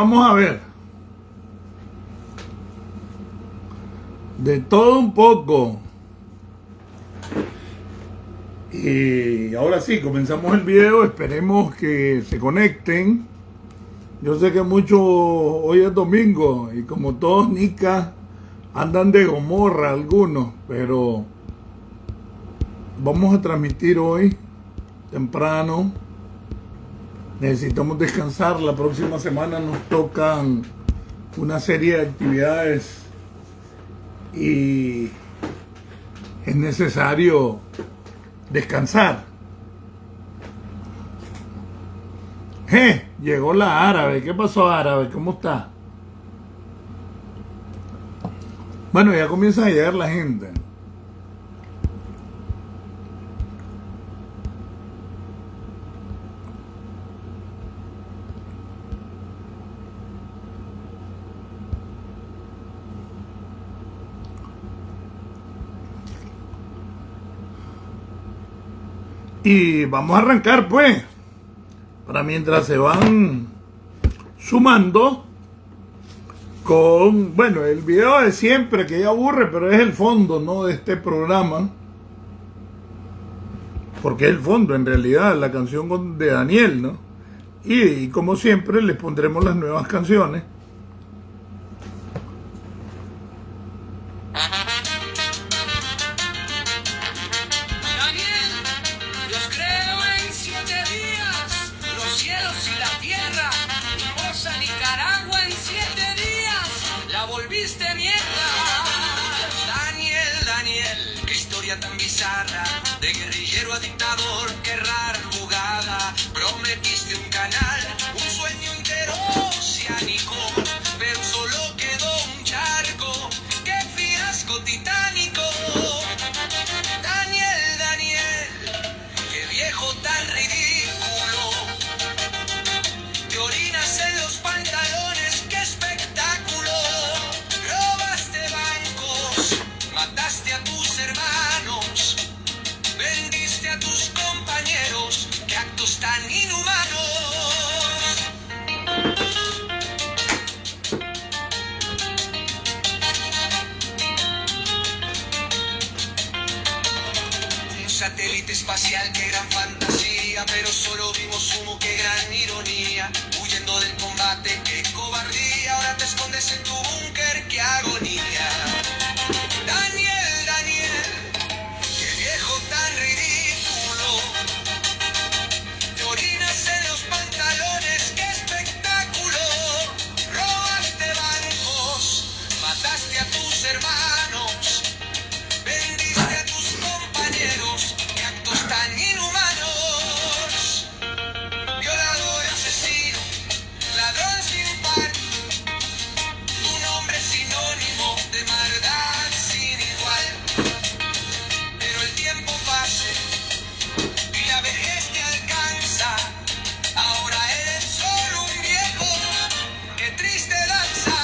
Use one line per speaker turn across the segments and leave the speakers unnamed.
Vamos a ver. De todo un poco. Y ahora sí, comenzamos el video. Esperemos que se conecten. Yo sé que muchos hoy es domingo y como todos nicas andan de Gomorra algunos, pero vamos a transmitir hoy temprano. Necesitamos descansar. La próxima semana nos tocan una serie de actividades y es necesario descansar. Llegó la árabe. ¿Qué pasó, árabe? ¿Cómo está? Bueno, ya comienza a llegar la gente. Y vamos a arrancar pues, para mientras se van sumando con, bueno, el video de siempre que ya aburre, pero es el fondo, ¿no?, de este programa, porque es el fondo en realidad, la canción de Daniel, ¿no? Y como siempre les pondremos las nuevas canciones.
Tan bizarra, de guerrillero a dictador, qué rara jugada. Prometiste un canal, un sueño entero oceánico, pero solo quedó un charco. ¡Qué fiasco titánico! Daniel, Daniel, qué viejo tan ridículo. Te orinas en los pantalones, qué espectáculo. Robaste bancos, mataste a tus hermanos, vendiste a tus compañeros, qué actos tan inhumanos. Un satélite espacial, qué gran fantasía, pero solo vimos humo, qué gran ironía. Huyendo del combate, qué cobardía, ahora te escondes en tu búnker, qué agonía. Daniel, Daniel, qué viejo tan ridículo. Te orinas en los pantalones, qué espectáculo. Robaste bancos, mataste a tus hermanos, vendiste a tus compañeros, qué actos tan inhumanos. Violador, asesino, ladrón sin par, tu nombre es sinónimo de maldad sin igual. Pero el tiempo pasa y la vejez te alcanza. Ahora eres solo un viejo, qué triste danza.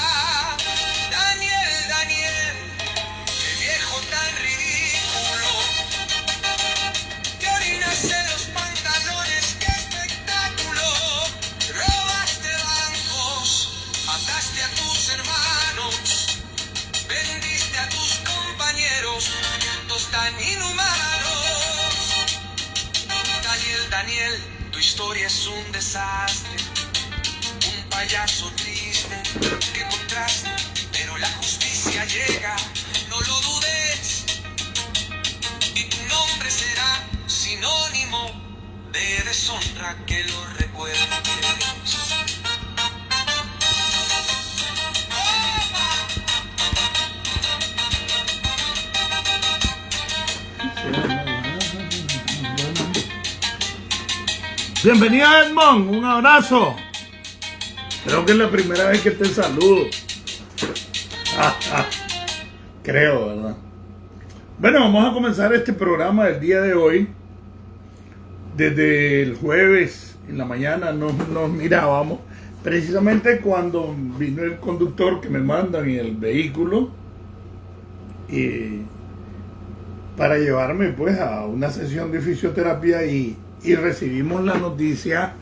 Daniel, Daniel, qué viejo tan ridículo. Te orinas en los pantalones, qué espectáculo. Robaste bancos, mataste a tus hermanos, vendiste a tus compañeros, qué actos tan inhumanos. Daniel, Daniel, tu historia es un desastre, un payaso triste, qué contraste, pero la justicia llega, no lo dudes, y tu nombre será sinónimo de deshonra, que lo recuerdes.
Bienvenido, Edmond, un abrazo. Creo que es la primera vez que te saludo. Creo, ¿verdad? Bueno, vamos a comenzar este programa del día de hoy. Desde el jueves en la mañana nos mirábamos, precisamente cuando vino el conductor que me mandan en el vehículo para llevarme pues a una sesión de fisioterapia y recibimos la noticia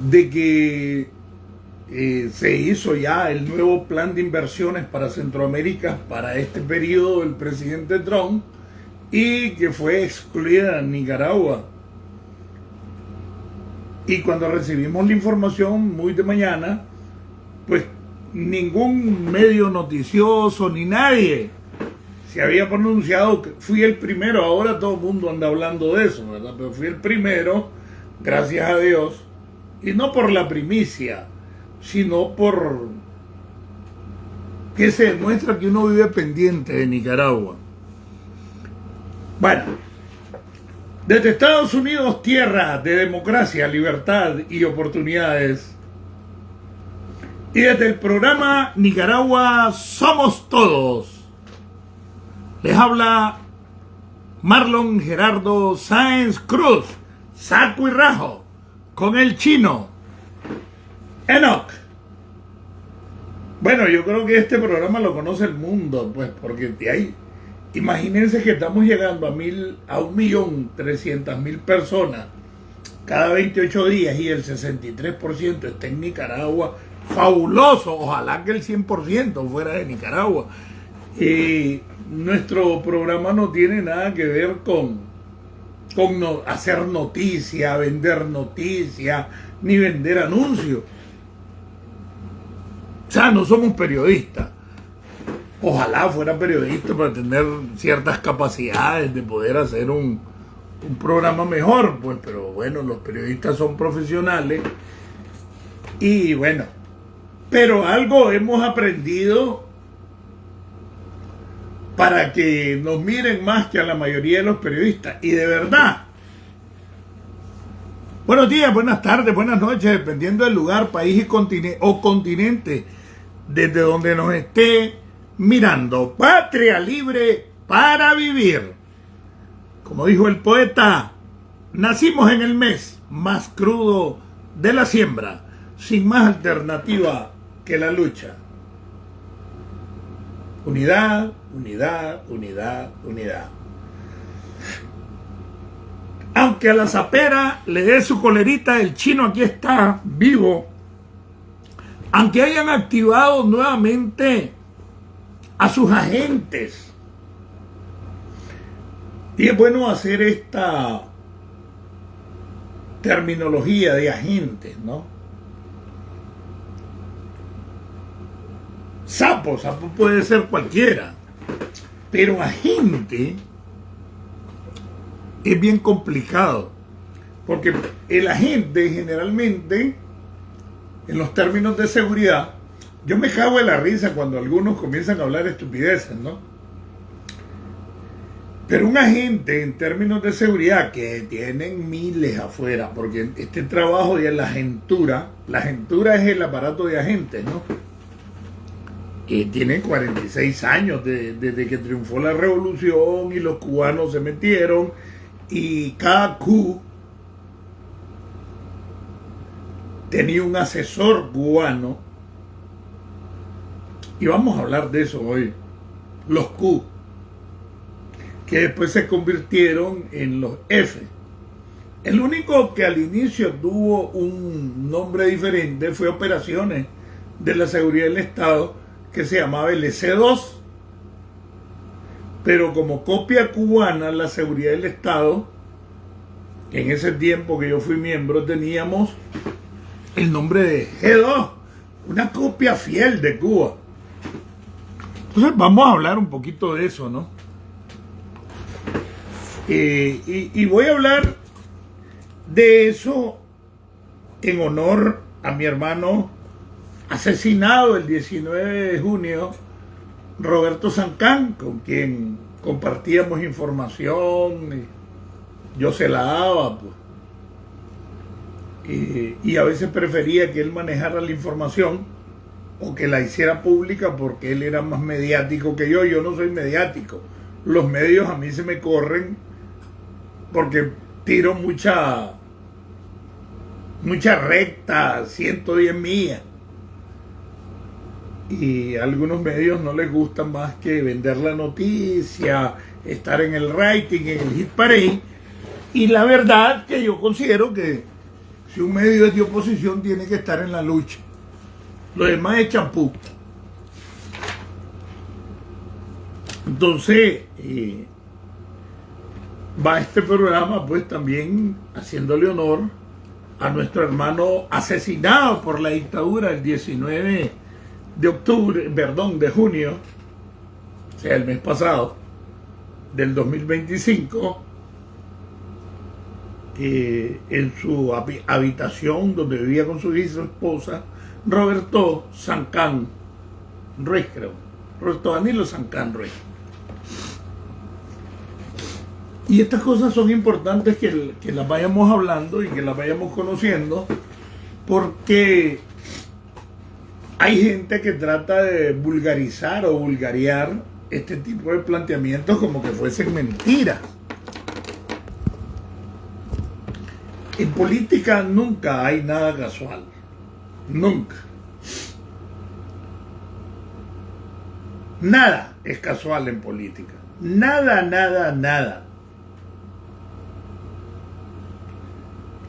de que se hizo ya el nuevo plan de inversiones para Centroamérica para este periodo del presidente Trump y que fue excluida Nicaragua. Y cuando recibimos la información muy de mañana, pues ningún medio noticioso ni nadie se había pronunciado. Fui el primero, ahora todo el mundo anda hablando de eso, ¿verdad? Pero fui el primero, gracias a Dios, y no por la primicia, sino por que se demuestra que uno vive pendiente de Nicaragua. Bueno, desde Estados Unidos, tierra de democracia, libertad y oportunidades, y desde el programa Nicaragua Somos Todos, les habla Marlon Gerardo Sáenz Cruz, saco y rajo, con el chino Enoch. Bueno, yo creo que este programa lo conoce el mundo, pues, porque de ahí, imagínense que estamos llegando a 1.300.000 personas cada 28 días y el 63% está en Nicaragua. Fabuloso, ojalá que el 100% fuera de Nicaragua. Nuestro programa no tiene nada que ver con hacer noticia, vender noticia, ni vender anuncios. O sea, no somos periodistas. Ojalá fuera periodista para tener ciertas capacidades de poder hacer un programa mejor, pues, pero bueno, los periodistas son profesionales y bueno, pero algo hemos aprendido para que nos miren más que a la mayoría de los periodistas, y de verdad. Buenos días, buenas tardes, buenas noches, dependiendo del lugar, país y continente desde donde nos esté mirando. Patria libre para vivir. Como dijo el poeta, nacimos en el mes más crudo de la siembra, sin más alternativa que la lucha. Unidad, unidad, unidad, unidad. Aunque a la zapera le dé su colerita, el chino aquí está vivo. Aunque hayan activado nuevamente a sus agentes. Y es bueno hacer esta terminología de agentes, ¿no? Sapo puede ser cualquiera, pero agente es bien complicado, porque el agente generalmente, en los términos de seguridad, yo me cago en la risa cuando algunos comienzan a hablar estupideces, ¿no? Pero un agente en términos de seguridad, que tienen miles afuera, porque este trabajo de la agentura es el aparato de agentes, ¿no? Que tiene 46 años desde que triunfó la revolución y los cubanos se metieron, y cada Q tenía un asesor cubano, y vamos a hablar de eso hoy. Los Q, que después se convirtieron en los F. El único que al inicio tuvo un nombre diferente fue Operaciones de la Seguridad del Estado, que se llamaba el EC2, pero como copia cubana, la Seguridad del Estado, en ese tiempo que yo fui miembro, teníamos el nombre de G2, una copia fiel de Cuba. Entonces vamos a hablar un poquito de eso, ¿no? Y voy a hablar de eso en honor a mi hermano asesinado el 19 de junio, Roberto Sancán, con quien compartíamos información, y yo se la daba, pues. Y a veces prefería que él manejara la información o que la hiciera pública, porque él era más mediático que yo. Yo no soy mediático. Los medios a mí se me corren porque tiro mucha recta, 110 millas. Y a algunos medios no les gusta más que vender la noticia, estar en el rating, en el hit parade. Y la verdad que yo considero que si un medio es de oposición tiene que estar en la lucha. Lo demás es champú. Entonces, va este programa pues también haciéndole honor a nuestro hermano asesinado por la dictadura el 19 de junio, o sea, el mes pasado, del 2025, en su habitación donde vivía con su esposa, Roberto Sancán Ruiz, creo. Roberto Danilo Sancán Ruiz. Y estas cosas son importantes que las vayamos hablando y que las vayamos conociendo, porque hay gente que trata de vulgarizar o vulgarear este tipo de planteamientos como que fuesen mentiras. En política nunca hay nada casual. Nunca. Nada es casual en política. Nada, nada, nada.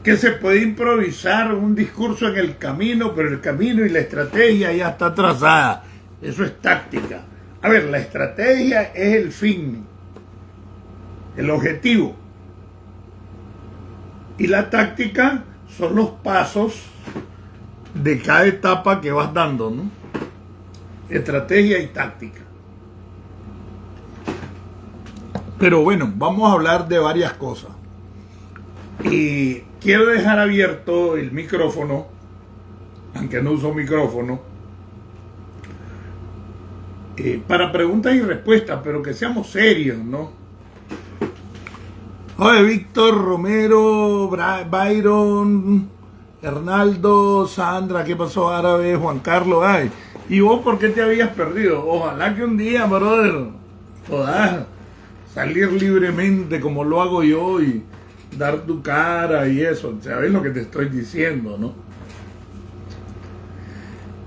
Que se puede improvisar un discurso en el camino, pero el camino y la estrategia ya está trazada. Eso es táctica. A ver, la estrategia es el fin, el objetivo. Y la táctica son los pasos de cada etapa que vas dando, ¿no? Estrategia y táctica. Pero bueno, vamos a hablar de varias cosas. Y quiero dejar abierto el micrófono, aunque no uso micrófono, para preguntas y respuestas, pero que seamos serios, ¿no? Oye, Víctor, Romero, Byron, Hernaldo, Sandra, ¿qué pasó? Árabe, Juan Carlos, ay. ¿Y vos por qué te habías perdido? Ojalá que un día, brother, puedas salir libremente como lo hago yo y dar tu cara y eso. ¿Sabes lo que te estoy diciendo, no?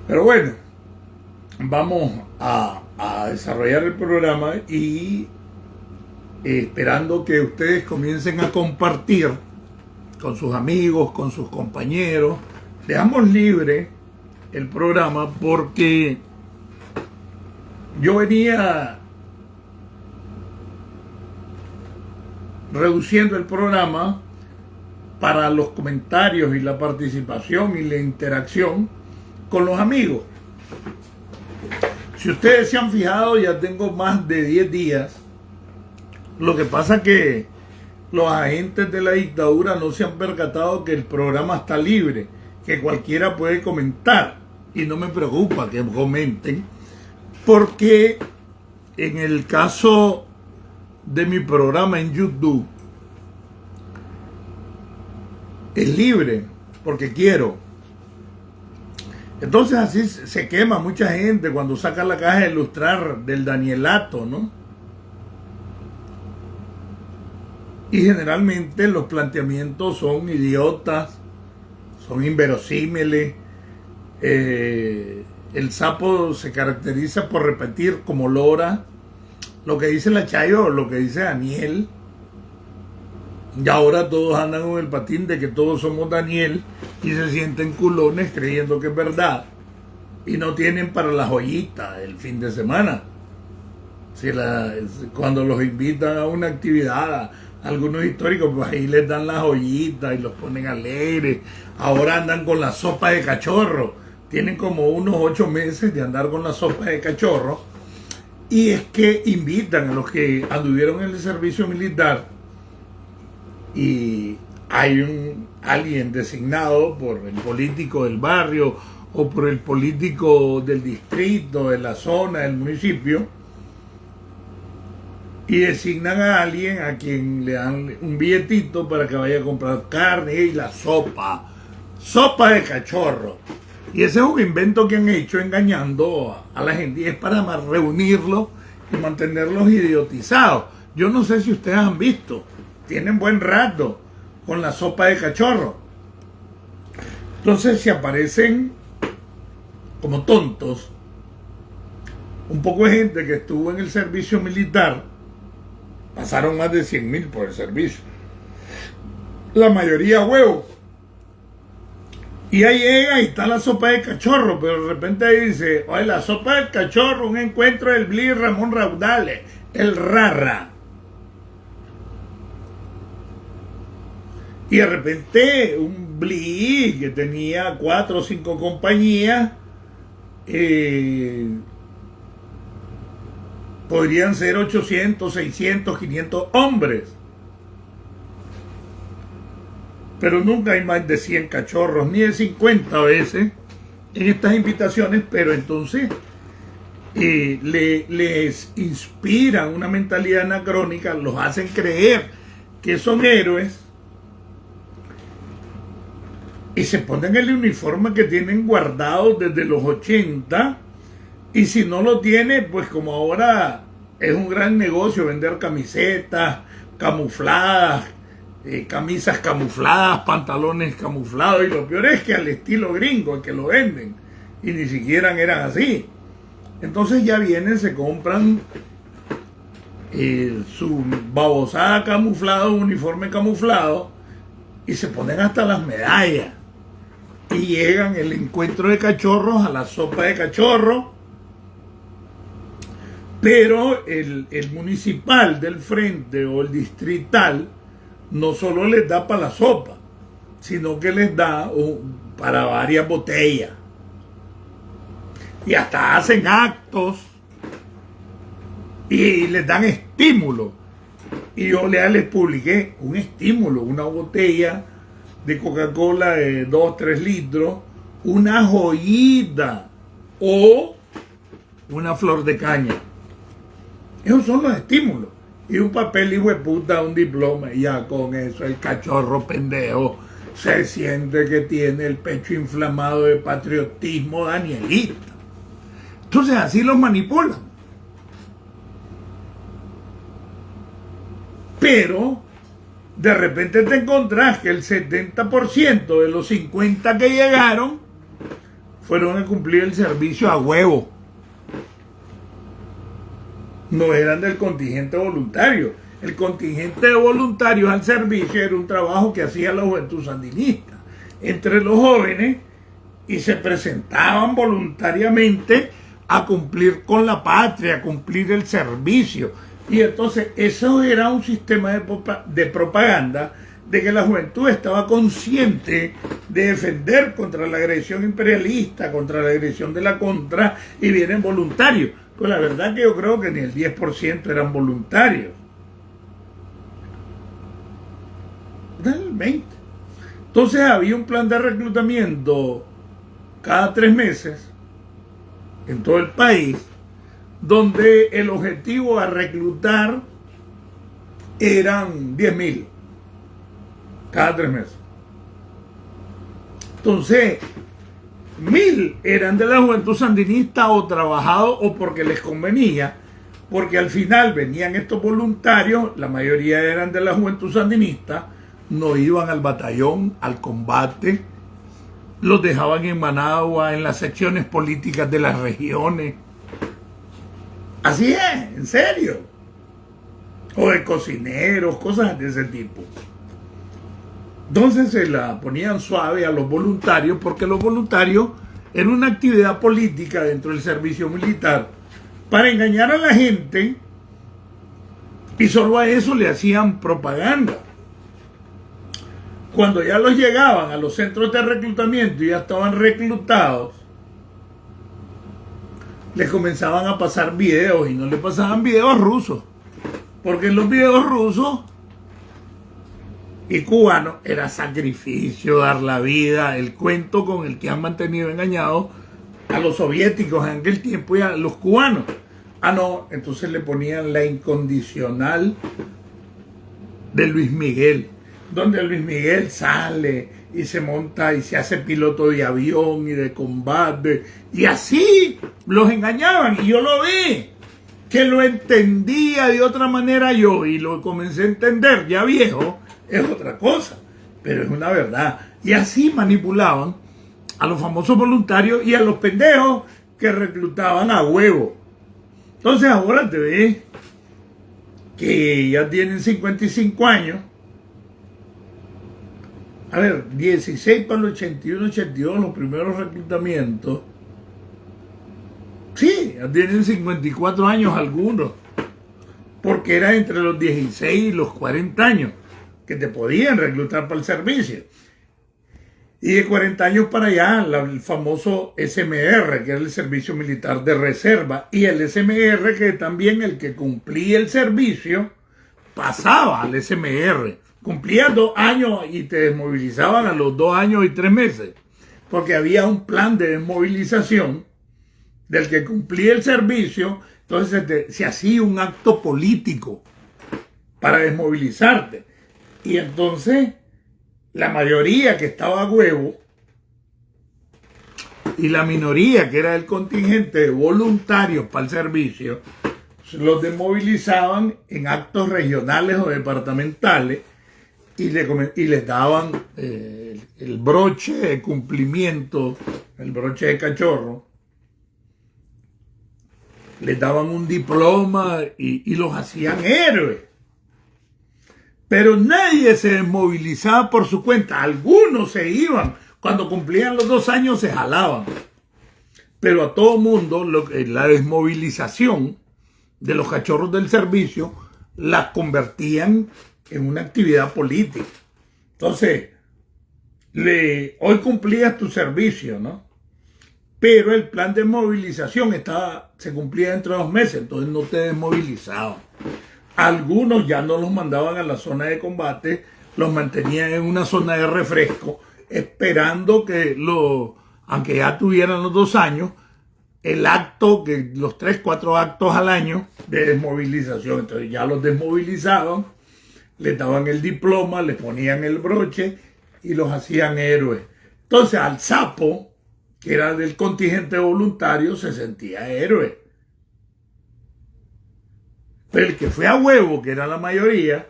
Pero bueno, vamos a desarrollar el programa y esperando que ustedes comiencen a compartir con sus amigos, con sus compañeros. Dejamos libre el programa porque yo venía reduciendo el programa para los comentarios y la participación y la interacción con los amigos. Si ustedes se han fijado, ya tengo más de 10 días. Lo que pasa que los agentes de la dictadura no se han percatado que el programa está libre, que cualquiera puede comentar, y no me preocupa que comenten, porque en el caso de mi programa en YouTube es libre, porque quiero. Entonces así se quema mucha gente cuando saca la caja de ilustrar del Danielato, ¿no? Y generalmente los planteamientos son idiotas, son inverosímiles. El sapo se caracteriza por repetir como lora lo que dice la Chayo o lo que dice Daniel. Y ahora todos andan con el patín de que todos somos Daniel y se sienten culones creyendo que es verdad. Y no tienen para la joyita el fin de semana. Cuando los invitan a una actividad, algunos históricos, pues ahí les dan la joyita y los ponen alegres. Ahora andan con la sopa de cachorro. Tienen como unos 8 meses de andar con la sopa de cachorro. Y es que invitan a los que anduvieron en el servicio militar y hay alguien designado por el político del barrio o por el político del distrito, de la zona, del municipio, y designan a alguien a quien le dan un billetito para que vaya a comprar carne y la sopa de cachorro. Y ese es un invento que han hecho engañando a la gente y es para reunirlos y mantenerlos idiotizados. Yo no sé si ustedes han visto, tienen buen rato con la sopa de cachorro. Entonces, si aparecen como tontos un poco de gente que estuvo en el servicio militar, pasaron más de 100,000 por el servicio, la mayoría huevos, Y ahí llega y está la sopa de cachorro, pero de repente ahí dice, oye, la sopa del cachorro, un encuentro del Bli Ramón Raudales, el Rara. Y de repente un Bli que tenía 4 o 5 compañías, podrían ser 800, 600, 500 hombres. Pero nunca hay más de 100 cachorros, ni de 50 a veces en estas invitaciones, pero entonces les inspiran una mentalidad anacrónica, los hacen creer que son héroes y se ponen el uniforme que tienen guardado desde los 80, y si no lo tiene, pues como ahora es un gran negocio vender camisetas camufladas, camisas camufladas, pantalones camuflados, y lo peor es que al estilo gringo el que lo venden, y ni siquiera eran así. Entonces ya vienen, se compran su babosada camuflada, un uniforme camuflado, y se ponen hasta las medallas, y llegan el encuentro de cachorros a la sopa de cachorro. Pero el municipal del frente o el distrital no solo les da para la sopa, sino que les da para varias botellas. Y hasta hacen actos y les dan estímulo. Y yo les publiqué un estímulo, una botella de Coca-Cola de 2, 3 litros, una joyita o una flor de caña. Esos son los estímulos. Y un papel hijo de puta, un diploma, y ya con eso el cachorro pendejo se siente que tiene el pecho inflamado de patriotismo danielista. Entonces así los manipulan. Pero de repente te encontrás que el 70% de los 50 que llegaron fueron a cumplir el servicio a huevo. No eran del contingente voluntario. El contingente de voluntarios al servicio era un trabajo que hacía la juventud sandinista entre los jóvenes, y se presentaban voluntariamente a cumplir con la patria, a cumplir el servicio. Y entonces eso era un sistema de propaganda de que la juventud estaba consciente de defender contra la agresión imperialista, contra la agresión de la contra, y vienen voluntarios. Pues la verdad que yo creo que ni el 10% eran voluntarios. El 20%. Entonces había un plan de reclutamiento cada 3 meses en todo el país, donde el objetivo a reclutar eran 10.000 cada 3 meses. Entonces 1.000 eran de la juventud sandinista o trabajados o porque les convenía, porque al final venían estos voluntarios, la mayoría eran de la juventud sandinista, no iban al batallón, al combate, los dejaban en Managua, en las secciones políticas de las regiones. Así es, en serio. O de cocineros, cosas de ese tipo. Entonces se la ponían suave a los voluntarios, porque los voluntarios eran una actividad política dentro del servicio militar para engañar a la gente, y solo a eso le hacían propaganda. Cuando ya los llegaban a los centros de reclutamiento y ya estaban reclutados, les comenzaban a pasar videos, y no les pasaban videos rusos, porque en los videos rusos y cubanos era sacrificio, dar la vida, el cuento con el que han mantenido engañados a los soviéticos en aquel tiempo y a los cubanos. Ah, no, entonces le ponían la incondicional de Luis Miguel, donde Luis Miguel sale y se monta y se hace piloto de avión y de combate, y así los engañaban. Y yo lo vi, que lo entendía de otra manera yo, y lo comencé a entender ya viejo, es otra cosa, pero es una verdad. Y así manipulaban a los famosos voluntarios y a los pendejos que reclutaban a huevo. Entonces ahora te ves que ya tienen 55 años A ver, 16 para el 81, 82, los primeros reclutamientos. Sí, tienen 54 años algunos, porque era entre los 16 y los 40 años que te podían reclutar para el servicio. Y de 40 años para allá, el famoso SMR, que era el Servicio Militar de Reserva, y el SMR, que también el que cumplía el servicio, pasaba al SMR. Cumplía 2 años y te desmovilizaban a los 2 años y 3 meses, porque había un plan de desmovilización del que cumplía el servicio. Entonces se hacía un acto político para desmovilizarte. Y entonces la mayoría que estaba a huevo y la minoría que era el contingente de voluntarios para el servicio, los desmovilizaban en actos regionales o departamentales y les daban el broche de cumplimiento, el broche de cachorro. Les daban un diploma y los hacían héroes. Pero nadie se desmovilizaba por su cuenta. Algunos se iban. Cuando cumplían los 2 años se jalaban. Pero a todo mundo la desmovilización de los cachorros del servicio las convertían en una actividad política. Entonces, hoy cumplías tu servicio, ¿no? Pero el plan de movilización se cumplía dentro de 2 meses, entonces no te desmovilizaban. Algunos ya no los mandaban a la zona de combate, los mantenían en una zona de refresco, esperando que aunque ya tuvieran los 2 años, el acto, que los 3, 4 actos al año de desmovilización. Entonces ya los desmovilizaban, les daban el diploma, les ponían el broche y los hacían héroes. Entonces al sapo, que era del contingente voluntario, se sentía héroe. Pero el que fue a huevo, que era la mayoría,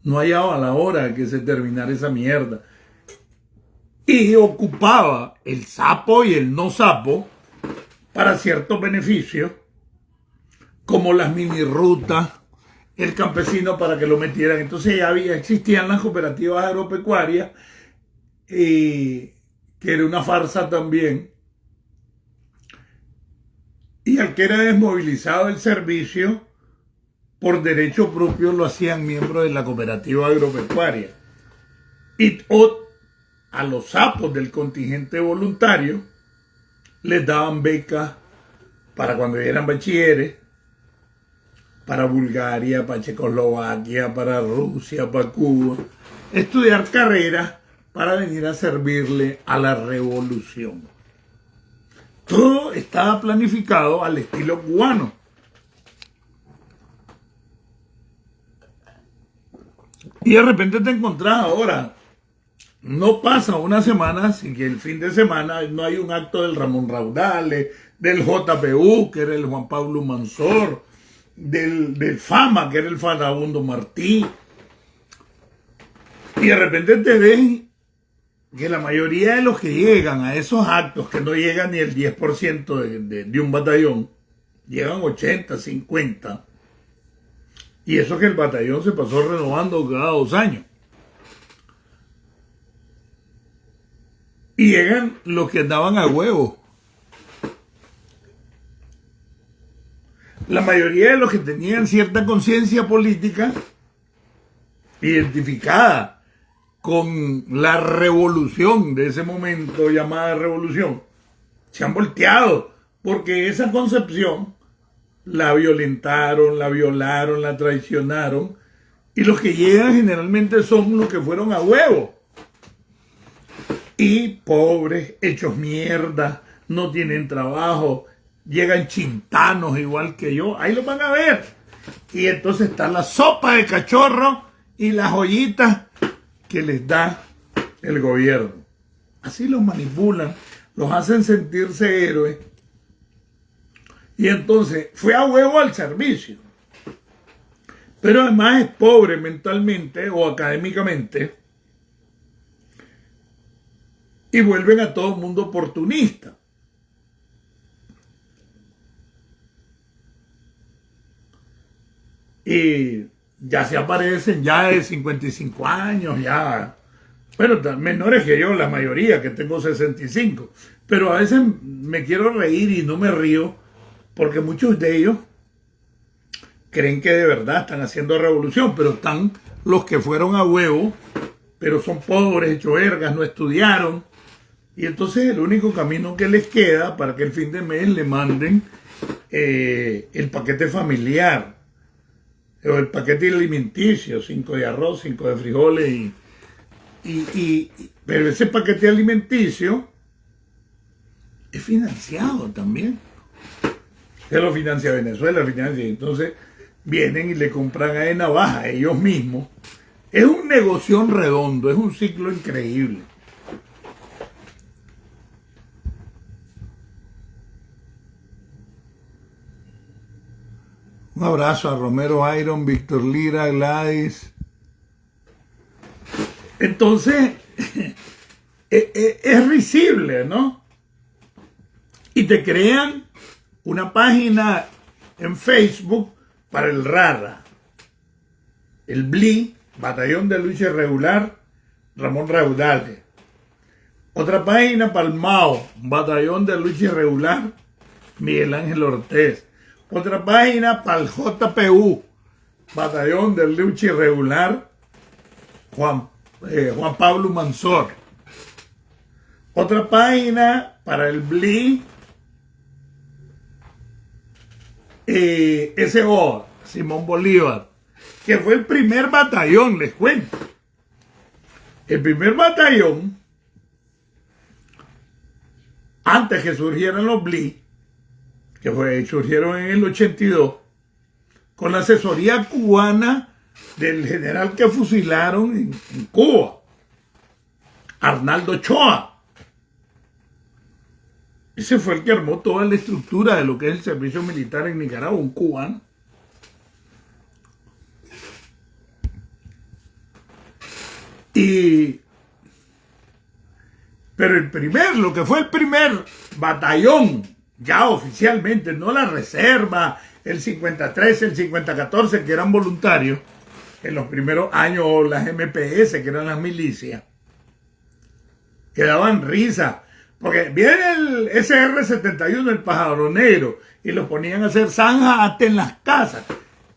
no hallaba la hora de que se terminara esa mierda. Y ocupaba el sapo y el no sapo para ciertos beneficios, como las mini rutas, el campesino para que lo metieran. Entonces ya existían las cooperativas agropecuarias, que era una farsa también. Y al que era desmovilizado del servicio, por derecho propio lo hacían miembro de la cooperativa agropecuaria. Y a los sapos del contingente voluntario les daban becas para cuando eran bachilleres, para Bulgaria, para Checoslovaquia, para Rusia, para Cuba, estudiar carreras para venir a servirle a la revolución. Todo estaba planificado al estilo cubano. Y de repente te encontrás ahora, no pasa una semana sin que el fin de semana no hay un acto del Ramón Raudales, del JPU, que era el Juan Pablo Mansor, del FAMA, que era el Farabundo Martí. Y de repente te ves que la mayoría de los que llegan a esos actos, que no llegan ni el 10% de un batallón, llegan 80, 50. Y eso que el batallón se pasó renovando cada 2 años. Y llegan los que andaban a huevo. La mayoría de los que tenían cierta conciencia política, identificada con la revolución de ese momento llamada revolución, se han volteado, porque esa concepción la violentaron, la violaron, la traicionaron, y los que llegan generalmente son los que fueron a huevo. Y pobres, hechos mierda, no tienen trabajo, llegan chintanos igual que yo, ahí los van a ver. Y entonces está la sopa de cachorro y las joyitas que les da el gobierno. Así los manipulan, los hacen sentirse héroes. Y entonces fue a huevo al servicio. Pero además es pobre mentalmente o académicamente. Y vuelven a todo el mundo oportunista. Y ya se aparecen ya de 55 años, ya, bueno, menores que yo, la mayoría, que tengo 65. Pero a veces me quiero reír y no me río, porque muchos de ellos creen que de verdad están haciendo revolución, pero están los que fueron a huevo, pero son pobres, hechos vergas, no estudiaron. Y entonces el único camino que les queda para que el fin de mes le manden el paquete familiar o el paquete alimenticio, 5 de arroz, 5 de frijoles, pero ese paquete alimenticio es financiado también. Se lo financia Venezuela, financia. Entonces vienen y le compran a navaja ellos mismos. Es un negocio redondo, es un ciclo increíble. Un abrazo a Romero Iron, Víctor Lira, Gladys. Entonces, es risible, ¿no? Y te crean una página en Facebook para el RARA, el BLI, Batallón de Lucha Irregular, Ramón Raudales. Otra página para el MAO, Batallón de Lucha Irregular, Miguel Ángel Ortiz. Otra página para el JPU, Batallón de Lucha Irregular, Juan Pablo Mansor. Otra página para el BLI, SO, Simón Bolívar, que fue el primer batallón, les cuento. El primer batallón, antes que surgieran los BLI, que surgieron en el 82, con la asesoría cubana del general que fusilaron en Cuba, Arnaldo Ochoa. Ese fue el que armó toda la estructura de lo que es el servicio militar en Nicaragua, un cubano. Pero lo que fue el primer batallón, ya oficialmente, no la reserva, el 53, el 5014, que eran voluntarios, en los primeros años, o las MPS, que eran las milicias, que daban risa. Porque viene el SR-71, el pájaro negro, y lo ponían a hacer zanja hasta en las casas.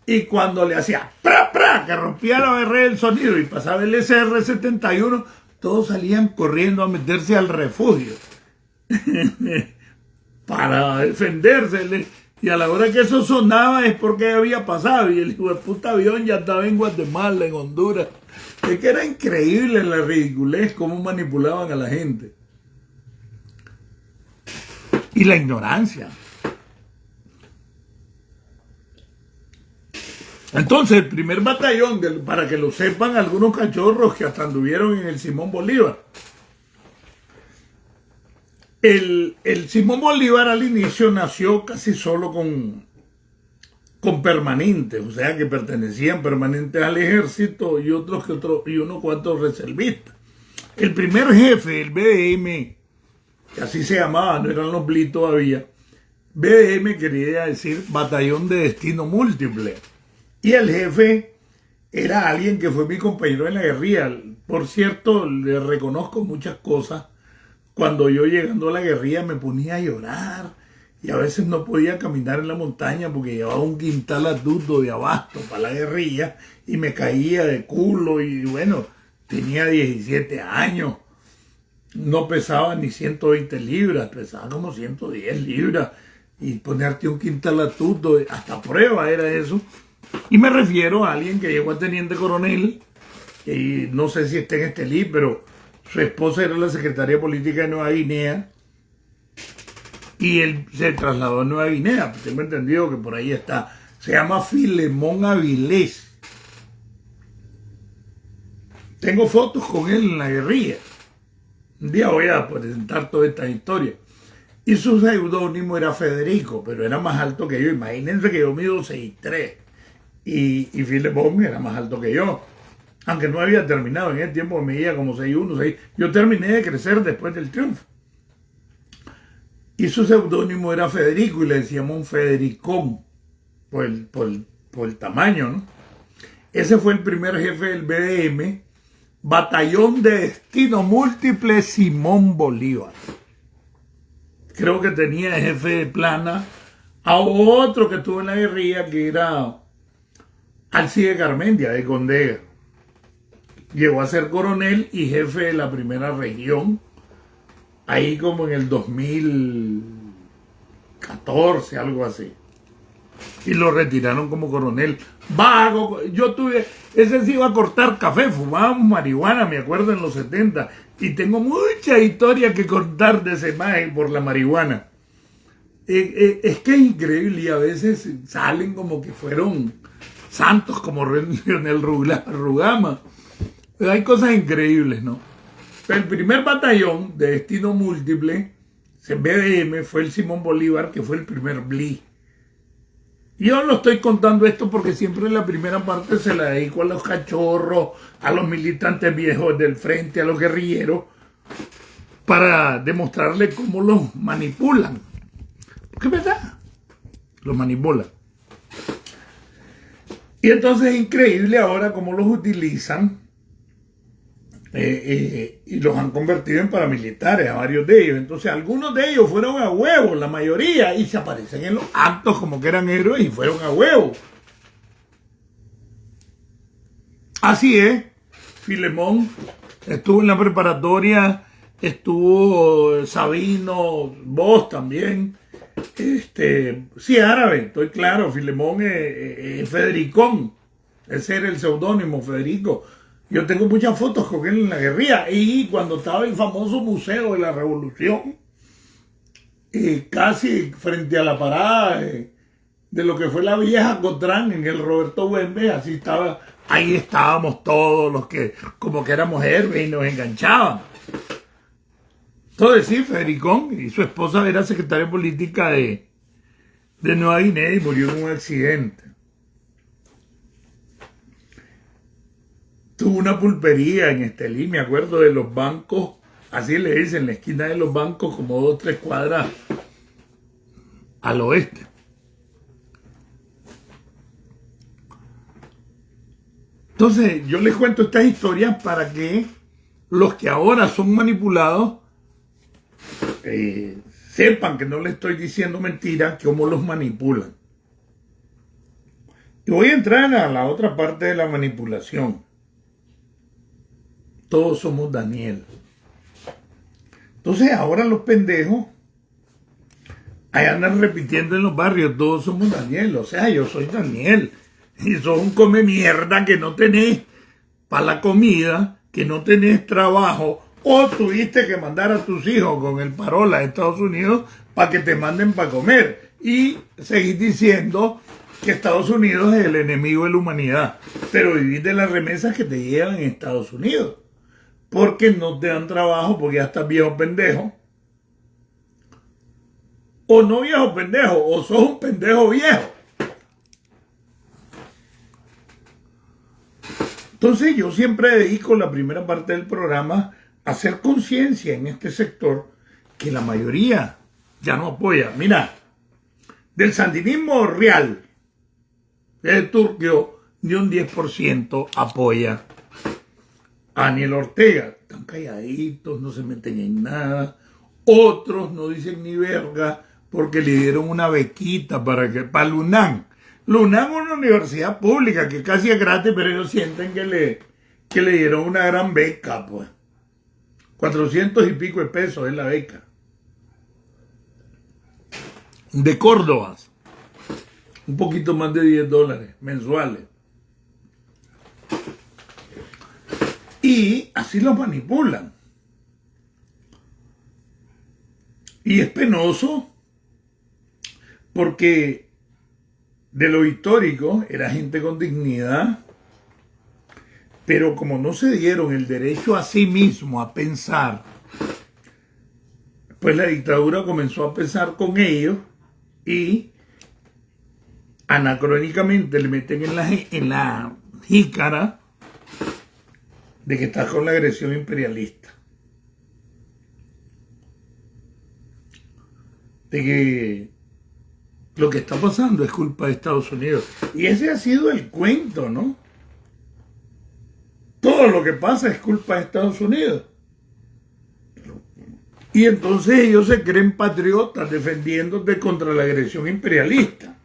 Y cuando le hacía ¡pra, pra!, que rompía la barrera del sonido y pasaba el SR-71, todos salían corriendo a meterse al refugio para defenderse. Y a la hora que eso sonaba es porque había pasado. Y el hijo de puta avión ya estaba en Guatemala, en Honduras. Es que era increíble la ridiculez, cómo manipulaban a la gente. Y la ignorancia. Entonces, el primer batallón, para que lo sepan algunos cachorros que hasta anduvieron en el Simón Bolívar. El Simón Bolívar al inicio nació casi solo con permanentes, o sea que pertenecían permanentes al ejército y unos cuantos reservistas. El primer jefe del BDM, que así se llamaba, no eran los BLI todavía, BDM quería decir Batallón de Destino Múltiple. Y el jefe era alguien que fue mi compañero en la guerrilla. Por cierto, le reconozco muchas cosas. Cuando yo llegando a la guerrilla me ponía a llorar y a veces no podía caminar en la montaña porque llevaba un quintal adulto de abasto para la guerrilla y me caía de culo y bueno, tenía 17 años. No pesaba ni 120 libras, pesaba como 110 libras y ponerte un quintal adulto, hasta prueba era eso. Y me refiero a alguien que llegó a teniente coronel, y no sé si está en este libro, pero su esposa era la secretaria política de Nueva Guinea, y él se trasladó a Nueva Guinea, pues tengo entendido que por ahí está. Se llama Filemón Avilés. Tengo fotos con él en la guerrilla. Un día voy a presentar toda esta historia. Y su seudónimo era Federico, pero era más alto que yo. Imagínense que yo mido 6'3". Y Filemón era más alto que yo, aunque no había terminado. En ese tiempo me medía como 6'1", 6. Yo terminé de crecer después del triunfo. Y su seudónimo era Federico y le decíamos un Federicón por el tamaño, ¿no? Ese fue el primer jefe del BDM, Batallón de Destino Múltiple Simón Bolívar. Creo que tenía jefe de plana a otro que estuvo en la guerrilla, que era Alcide Garmendia, de Condega. Llegó a ser coronel y jefe de la primera región, ahí como en el 2014, algo así. Y lo retiraron como coronel. Vago, yo tuve, ese sí iba a cortar café, fumábamos marihuana, me acuerdo, en los 70. Y tengo mucha historia que contar de ese maje por la marihuana. Es que es increíble y a veces salen como que fueron santos como Leonel Rugama. Pero hay cosas increíbles, ¿no? Pero el primer batallón de Destino Múltiple, BDM, fue el Simón Bolívar, que fue el primer BLI. Yo no estoy contando esto porque siempre en la primera parte se la dedico a los cachorros, a los militantes viejos del frente, a los guerrilleros, para demostrarles cómo los manipulan. Porque es verdad, los manipulan. Y entonces es increíble ahora cómo los utilizan y los han convertido en paramilitares, a varios de ellos. Entonces algunos de ellos fueron a huevo, la mayoría, y se aparecen en los actos como que eran héroes y fueron a huevo. Así es, Filemón estuvo en la preparatoria, estuvo Sabino, vos también. Sí, árabe, estoy claro, Filemón es Federicón, ese era el seudónimo, Federico. Yo tengo muchas fotos con él en la guerrilla y cuando estaba el famoso Museo de la Revolución, casi frente a la parada de lo que fue la vieja Cotrán en el Roberto Güemes, así estaba, ahí estábamos todos los que como que éramos héroes y nos enganchaban. Entonces sí, Federicón y su esposa era secretaria política de Nueva Guinea y murió en un accidente. Tuvo una pulpería en Estelí, me acuerdo, de los bancos, así le dicen, en la esquina de los bancos, como 2 o 3 cuadras al oeste. Entonces, yo les cuento estas historias para que los que ahora son manipulados sepan que no les estoy diciendo mentiras, cómo los manipulan. Y voy a entrar a la otra parte de la manipulación. Todos somos Daniel. Entonces ahora los pendejos ahí andan repitiendo en los barrios, todos somos Daniel. O sea, yo soy Daniel. Y sos un come mierda que no tenés para la comida, que no tenés trabajo, o tuviste que mandar a tus hijos con el parol a Estados Unidos para que te manden para comer. Y seguís diciendo que Estados Unidos es el enemigo de la humanidad. Pero vivís de las remesas que te llevan en Estados Unidos. Porque no te dan trabajo, porque ya estás viejo pendejo. O no viejo pendejo, o sos un pendejo viejo. Entonces yo siempre dedico la primera parte del programa a hacer conciencia en este sector que la mayoría ya no apoya. Mira, del sandinismo real, de Turquio, ni un 10% apoya a Daniel Ortega. Están calladitos, no se meten en nada. Otros no dicen ni verga porque le dieron una bequita para LUNAM. LUNAM es una universidad pública que casi es gratis, pero ellos sienten que le dieron una gran beca, pues. 400 y pico de pesos es la beca. De Córdoba, un poquito más de $10 mensuales. Y así los manipulan. Y es penoso porque de lo histórico era gente con dignidad, pero como no se dieron el derecho a sí mismo a pensar, pues la dictadura comenzó a pensar con ellos y anacrónicamente le meten en la jícara de que estás con la agresión imperialista. De que lo que está pasando es culpa de Estados Unidos. Y ese ha sido el cuento, ¿no? todo lo que pasa es culpa de Estados Unidos. Y entonces ellos se creen patriotas defendiéndose contra la agresión imperialista.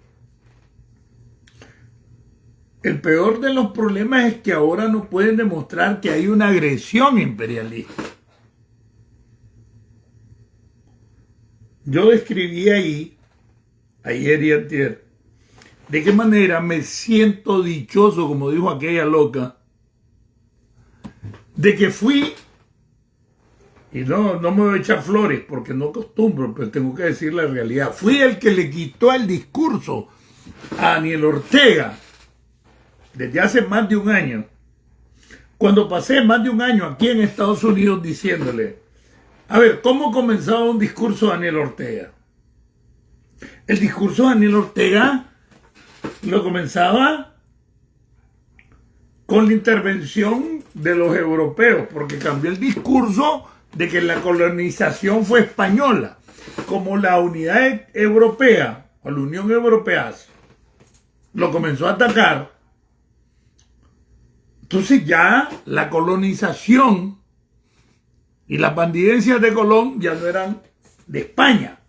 El peor de los problemas es que ahora no pueden demostrar que hay una agresión imperialista. Yo describí ahí, ayer y antier, de qué manera me siento dichoso, como dijo aquella loca, de que fui, y no me voy a echar flores porque no acostumbro, pero tengo que decir la realidad, fui el que le quitó el discurso a Daniel Ortega desde hace más de un año, cuando pasé más de un año aquí en Estados Unidos diciéndole, a ver, ¿cómo comenzaba un discurso de Daniel Ortega? El discurso de Daniel Ortega lo comenzaba con la intervención de los europeos, porque cambió el discurso de que la colonización fue española, como la unidad europea o la Unión Europea lo comenzó a atacar. Entonces ya la colonización y las bandidencias de Colón ya no eran de España,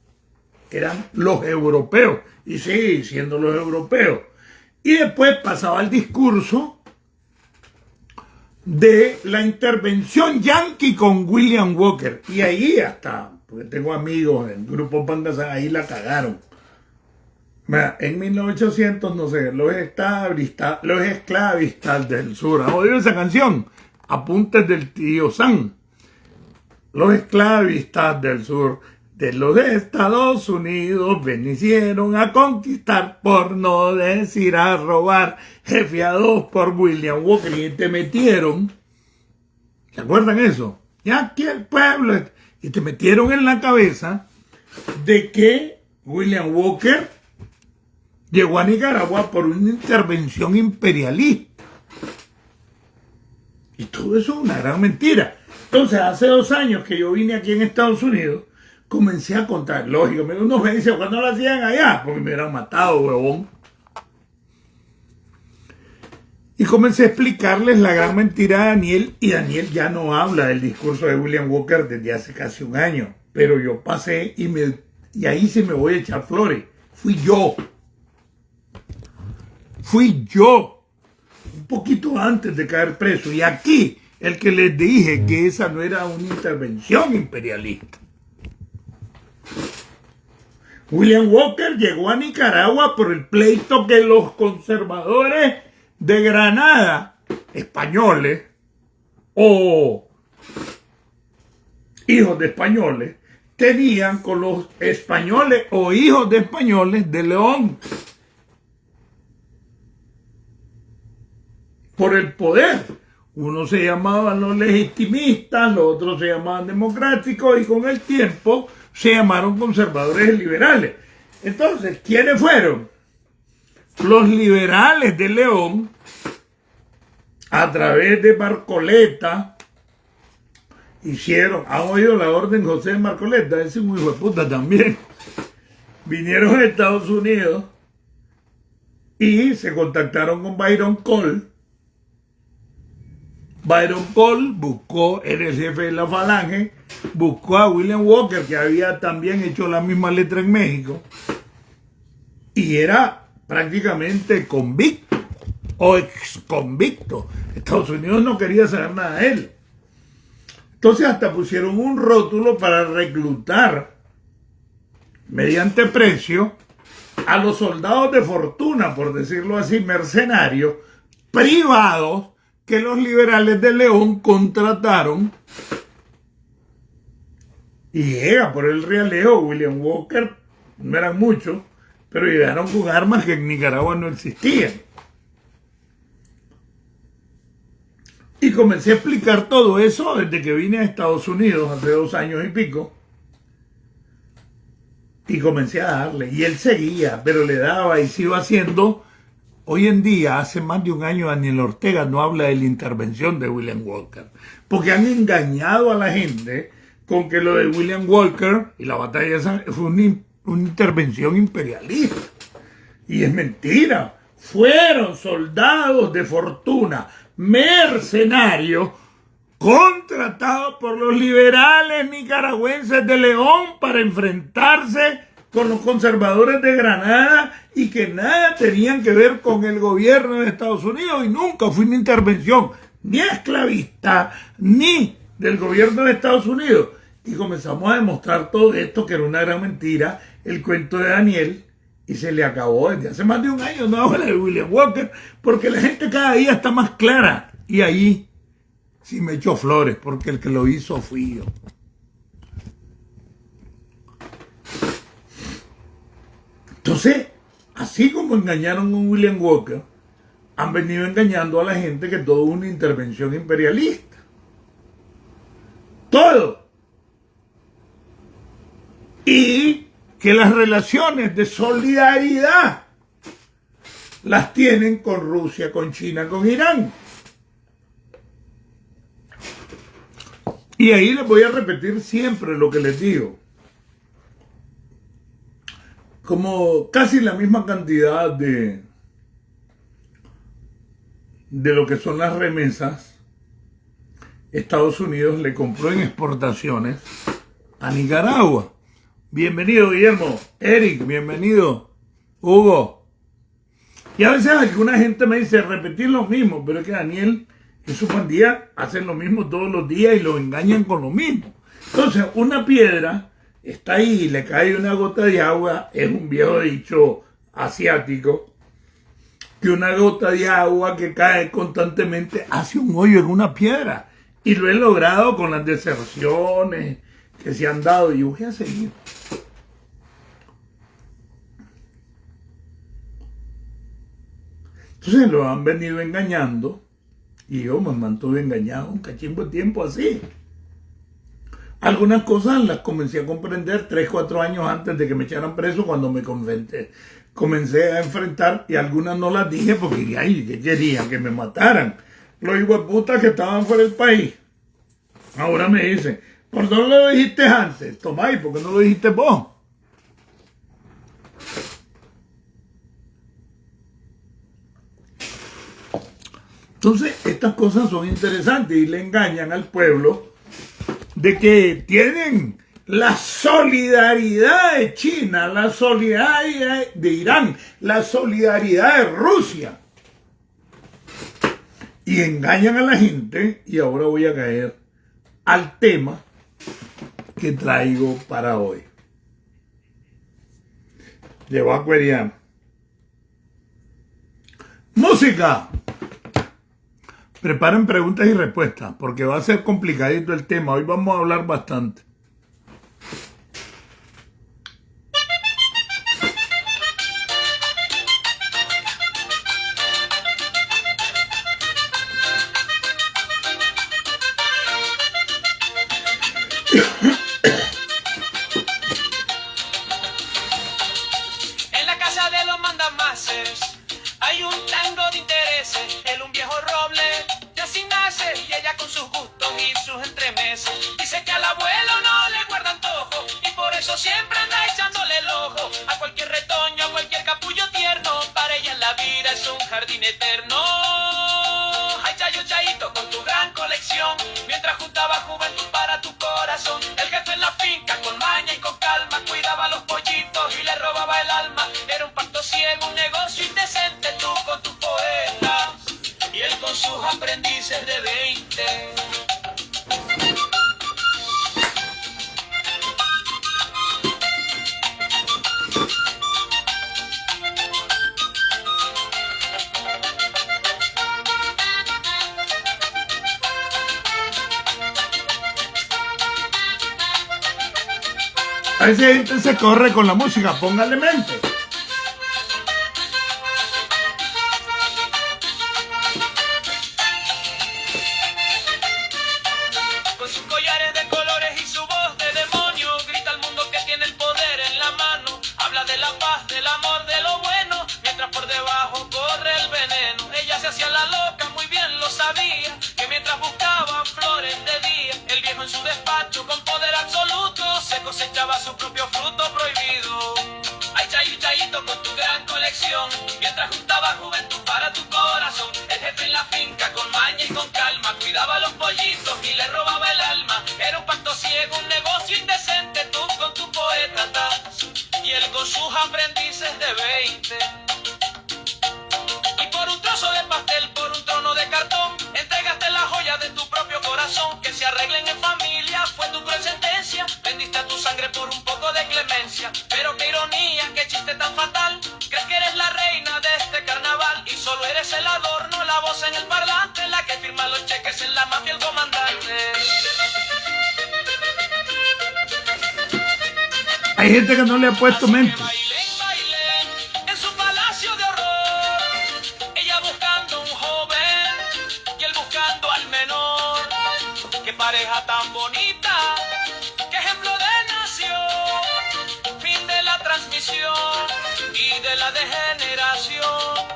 eran los europeos, y siguen siendo los europeos. Y después pasaba el discurso de la intervención yanqui con William Walker. Y ahí hasta, porque tengo amigos en Grupo Pangasán, ahí la cagaron. En 1800, no sé, los esclavistas del sur. ¿Han oído esa canción? Apuntes del tío Sam. Los esclavistas del sur de los Estados Unidos vinieron a conquistar, por no decir a robar, jefiados por William Walker, y te metieron, ¿se acuerdan eso? Y aquí el pueblo, y te metieron en la cabeza de que William Walker llegó a Nicaragua por una intervención imperialista. Y todo eso es una gran mentira. Entonces, hace 2 años que yo vine aquí en Estados Unidos, comencé a contar, lógico, unos me dicen, ¿cuándo lo hacían allá? Porque me hubieran matado, huevón. Y comencé a explicarles la gran mentira de Daniel, y Daniel ya no habla del discurso de William Walker desde hace casi 1 año. Pero yo pasé y ahí sí me voy a echar flores. Fui yo, un poquito antes de caer preso. Y aquí, el que les dije que esa no era una intervención imperialista. William Walker llegó a Nicaragua por el pleito que los conservadores de Granada, españoles o hijos de españoles, tenían con los españoles o hijos de españoles de León. Por el poder. Unos se llamaban los legitimistas, los otros se llamaban democráticos, y con el tiempo se llamaron conservadores liberales. Entonces, ¿quiénes fueron? Los liberales de León, a través de Marcoleta, han oído la orden José de Marcoleta, ese es un hijo de puta también. Vinieron a Estados Unidos y se contactaron con Byron Cole. Byron Cole buscó, era el jefe de la Falange, buscó a William Walker, que había también hecho la misma letra en México, y era prácticamente convicto o exconvicto. Estados Unidos no quería saber nada de él. Entonces hasta pusieron un rótulo para reclutar mediante precio a los soldados de fortuna, por decirlo así, mercenarios privados, que los liberales de León contrataron, y llega por el realeo. William Walker, no eran muchos, pero llegaron con armas que en Nicaragua no existían. Y comencé a explicar todo eso desde que vine a Estados Unidos hace 2 años y pico, y comencé a darle, y él seguía, pero le daba y sigo haciendo. Hoy en día, hace más de 1 año, Daniel Ortega no habla de la intervención de William Walker, porque han engañado a la gente con que lo de William Walker y la batalla esa fue una intervención imperialista. Y es mentira. Fueron soldados de fortuna mercenario contratado por los liberales nicaragüenses de León para enfrentarse con los conservadores de Granada y que nada tenían que ver con el gobierno de Estados Unidos y nunca fue una intervención ni esclavista ni del gobierno de Estados Unidos. Y comenzamos a demostrar todo esto que era una gran mentira, el cuento de Daniel, y se le acabó desde hace más de un año, no habla de William Walker, porque la gente cada día está más clara. Y ahí sí me echó flores, porque el que lo hizo fui yo. Entonces, así como engañaron a William Walker, han venido engañando a la gente que todo es una intervención imperialista. Todo. Y que las relaciones de solidaridad las tienen con Rusia, con China, con Irán. Y ahí les voy a repetir siempre lo que les digo. Como casi la misma cantidad de lo que son las remesas, Estados Unidos le compró en exportaciones a Nicaragua. Bienvenido, Guillermo. Eric, bienvenido. Hugo. Y a veces alguna gente me dice repetir lo mismo, pero es que Daniel y su pandilla hacen lo mismo todos los días y lo engañan con lo mismo. Entonces, una piedra está ahí y le cae una gota de agua, es un viejo dicho asiático, que una gota de agua que cae constantemente hace un hoyo en una piedra. Y lo he logrado con las deserciones que se han dado y voy a seguir. Entonces lo han venido engañando y yo me mantuve engañado un cachimbo de tiempo así. Algunas cosas las comencé a comprender 3, 4 años antes de que me echaran preso cuando me comencé a enfrentar y algunas no las dije porque ay, ¿qué querían? Que me mataran. Los hijueputas que estaban fuera del país. Ahora me dicen, ¿por qué no lo dijiste antes? Tomás, ¿por qué no lo dijiste vos? Entonces, estas cosas son interesantes y le engañan al pueblo de que tienen la solidaridad de China, la solidaridad de Irán, la solidaridad de Rusia. Y engañan a la gente y ahora voy a caer al tema que traigo para hoy. Le voy a querer. Música. Preparen preguntas y respuestas, porque va a ser complicadito el tema. Hoy vamos a hablar bastante.
En la casa de los mandamases hay un tango de intereses. Él un viejo roble ya sin nace y ella con sus gustos y sus entremeses. Dice que al abuelo no le guarda antojo y por eso siempre anda echándole el ojo a cualquier retoño, a cualquier capullo tierno. Para ella la vida es un jardín eterno. Ay, chayo, chayito, con tu gran colección, mientras juntaba juventud para tu corazón. El jefe en la finca con maña y con calma cuidaba los pollitos y le robaba el alma. Era un pacto ciego, un negocio indecente, tú con tus poetas y él con sus aprendices de 20.
A veces gente se corre con la música, póngale mente.
Con sus collares de colores y su voz de demonio, grita al mundo que tiene el poder en la mano. Habla de la paz, del amor, de lo bueno, mientras por debajo corre el veneno. Ella se hacía la loca, muy bien lo sabía, que mientras buscaba flores de día, el viejo en su despacho con poder absoluto se cosechaba su propio fruto prohibido. Ay, chayo, chayito, con tu gran colección, mientras juntaba juventud para tu corazón. El jefe en la finca con maña cuidaba los pollitos y le robaba el alma. Era un pacto ciego, un negocio indecente, tú con tu poeta y él con sus aprendices de 20. Y por un trozo de pastel, por un trono de cartón, entregaste la joya de tu propio corazón. Que se arreglen en familia fue tu cruel sentencia. Vendiste a tu sangre por un poco de clemencia. Pero qué ironía, qué chiste tan fatal. Crees que eres la reina de este carnaval y solo eres el adorno, la voz en el parlante, la que firma los cheques en la mafia, el comandante.
Hay gente que no le ha puesto mente.
En su palacio de horror, ella buscando un joven y él buscando al menor. Qué pareja tan bonita, qué ejemplo de nación. Fin de la transmisión y de la degeneración.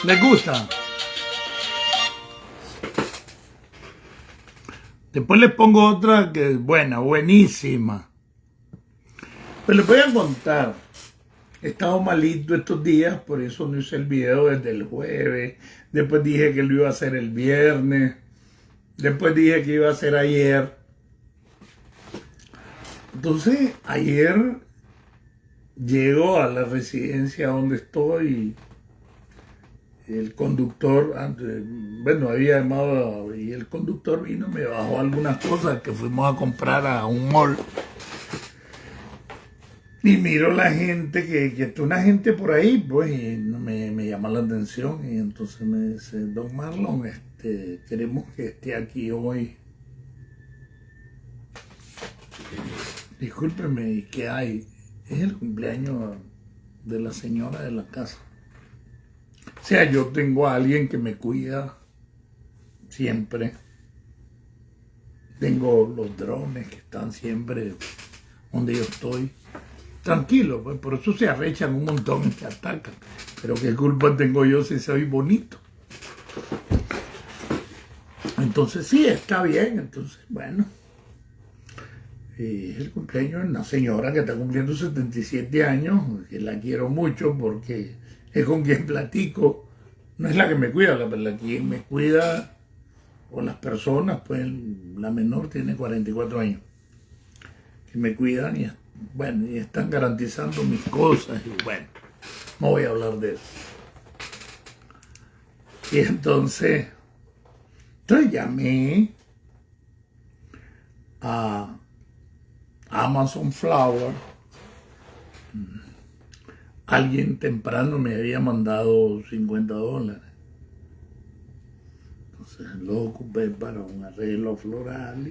¿Les gusta? Después les pongo otra que es buena, buenísima. Pero les voy a contar. He estado malito estos días, por eso no hice el video desde el jueves. Después dije que lo iba a hacer el viernes. Después dije que iba a hacer ayer. Entonces, ayer llego a la residencia donde estoy. El conductor, bueno, había llamado y el conductor vino, me bajó algunas cosas que fuimos a comprar a un mall. Y miro la gente, que está una gente por ahí, pues, y me llama la atención. Y entonces me dice, don Marlon, queremos que esté aquí hoy. Discúlpeme, ¿y qué hay? Es el cumpleaños de la señora de la casa. O sea, yo tengo a alguien que me cuida siempre. Tengo los drones que están siempre donde yo estoy. Tranquilo, pues por eso se arrechan un montón y se atacan. Pero qué culpa tengo yo si soy bonito. Entonces sí, está bien. Entonces, bueno. Es el cumpleaños de una señora que está cumpliendo 77 años, que la quiero mucho porque es con quien platico. No es la que me cuida, la que me cuida o las personas, pues la menor tiene 44 años, que me cuidan y, bueno, y están garantizando mis cosas y bueno, no voy a hablar de eso. Y entonces llamé a Amazon Flower. Alguien temprano me había mandado $50. Entonces lo ocupé para un arreglo floral.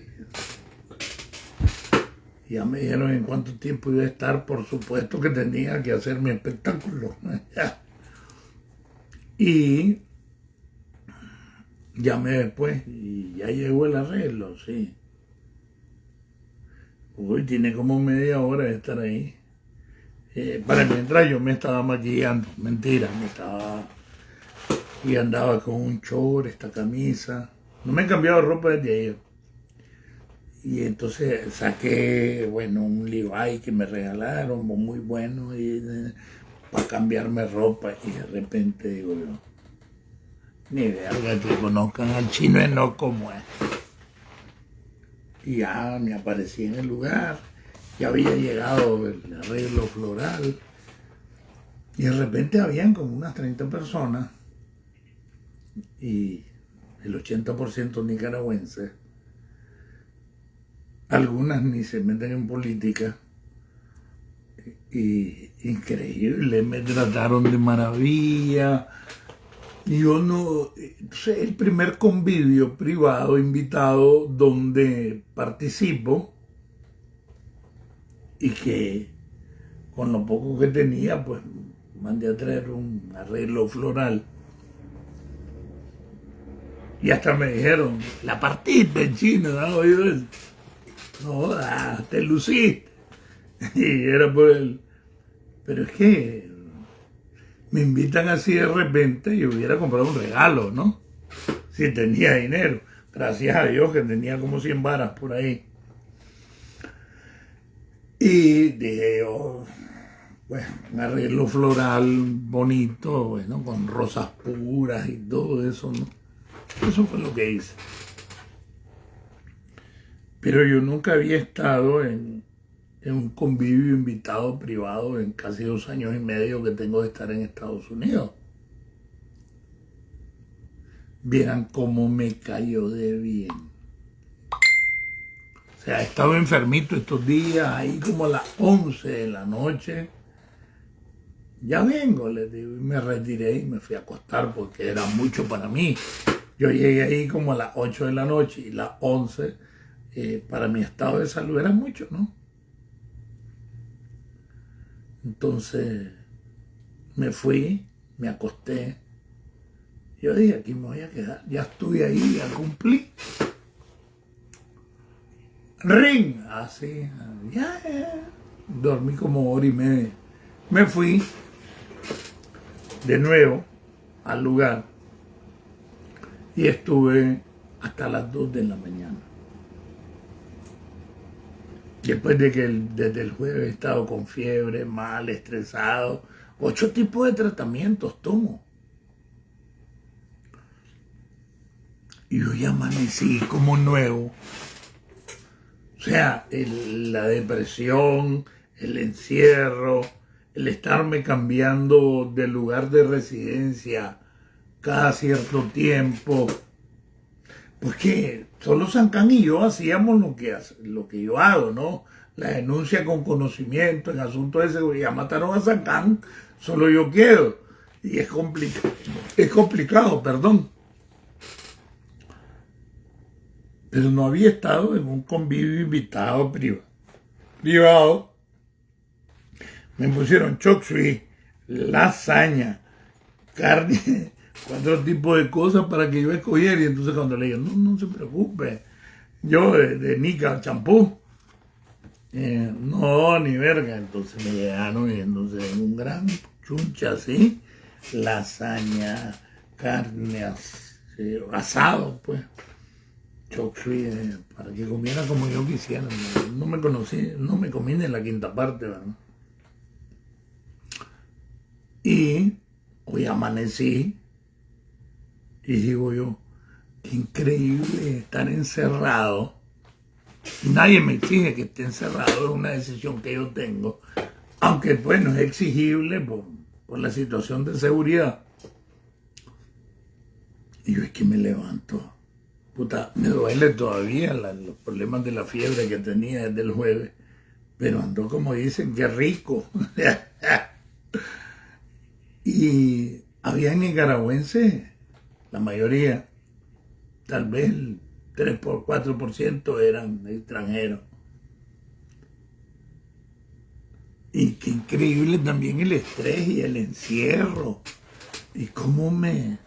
Y ya me dijeron en cuánto tiempo iba a estar. Por supuesto que tenía que hacer mi espectáculo. Y llamé después y ya llegó el arreglo, sí. Uy, tiene como media hora de estar ahí. Para mientras yo me estaba maquillando, mentira, y andaba con un short, esta camisa, no me he cambiado de ropa desde ayer. Y entonces saqué, bueno, un Levi que me regalaron, muy bueno, para cambiarme ropa, y de repente digo yo, ni verga que conozcan al chino no como es. Y ya me aparecí en el lugar. Ya había llegado el arreglo floral y de repente habían como unas 30 personas y el 80% nicaragüenses. Algunas ni se meten en política y increíble, me trataron de maravilla. Yo no, sé, el primer convivio privado invitado donde participo y que con lo poco que tenía, pues mandé a traer un arreglo floral. Y hasta me dijeron, la partiste chino, ¿no? No, te luciste. Y era por él. Pero es que me invitan así de repente y hubiera comprado un regalo, ¿no? Si tenía dinero. Gracias a Dios que tenía como 100 varas por ahí. Y dije yo, bueno, un arreglo floral bonito, bueno, con rosas puras y todo eso, ¿no? Eso fue lo que hice. Pero yo nunca había estado en un convivio invitado privado en casi 2 años y medio que tengo de estar en Estados Unidos. Vieran cómo me cayó de bien. O sea, he estado enfermito estos días, ahí como a las 11 de la noche. Ya vengo, les digo, y me retiré y me fui a acostar porque era mucho para mí. Yo llegué ahí como a las 8 de la noche y las 11, para mi estado de salud era mucho, ¿no? Entonces me fui, me acosté. Yo dije, aquí me voy a quedar. Ya estuve ahí, ya cumplí. Ring, así, ya. Dormí como 1 hora y media. Me fui de nuevo al lugar y estuve hasta las 2 de la mañana. Después de que desde el jueves he estado con fiebre, mal, estresado, 8 tipos de tratamientos tomo. Y yo ya amanecí como nuevo. O sea, la depresión, el encierro, el estarme cambiando de lugar de residencia cada cierto tiempo. Porque solo Sancán y yo hacíamos lo que yo hago, ¿no? La denuncia con conocimiento en asuntos de seguridad. Mataron a Sancán, solo yo quiero. Y es complicado, perdón. Pero no había estado en un convivio invitado privado. Me pusieron chop suey, lasaña, carne, 4 tipos de cosas para que yo escogiera. Y entonces cuando le digo, no se preocupe, yo de Nica, champú, no, ni verga. Entonces me llegaron y entonces un gran chuncha así, lasaña, carne, asado, pues. Chop suey, para que comiera como yo quisiera. No me comí ni la quinta parte, ¿verdad? Y hoy amanecí y digo yo, qué increíble estar encerrado. Nadie me exige que esté encerrado, es una decisión que yo tengo. Aunque bueno, es exigible por la situación de seguridad. Y yo es que me levanto. Puta, me duele todavía los problemas de la fiebre que tenía desde el jueves. Pero ando como dicen, qué rico. Y había nicaragüenses, la mayoría, tal vez el 3 por 4% eran extranjeros. Y qué increíble también el estrés y el encierro. Y cómo me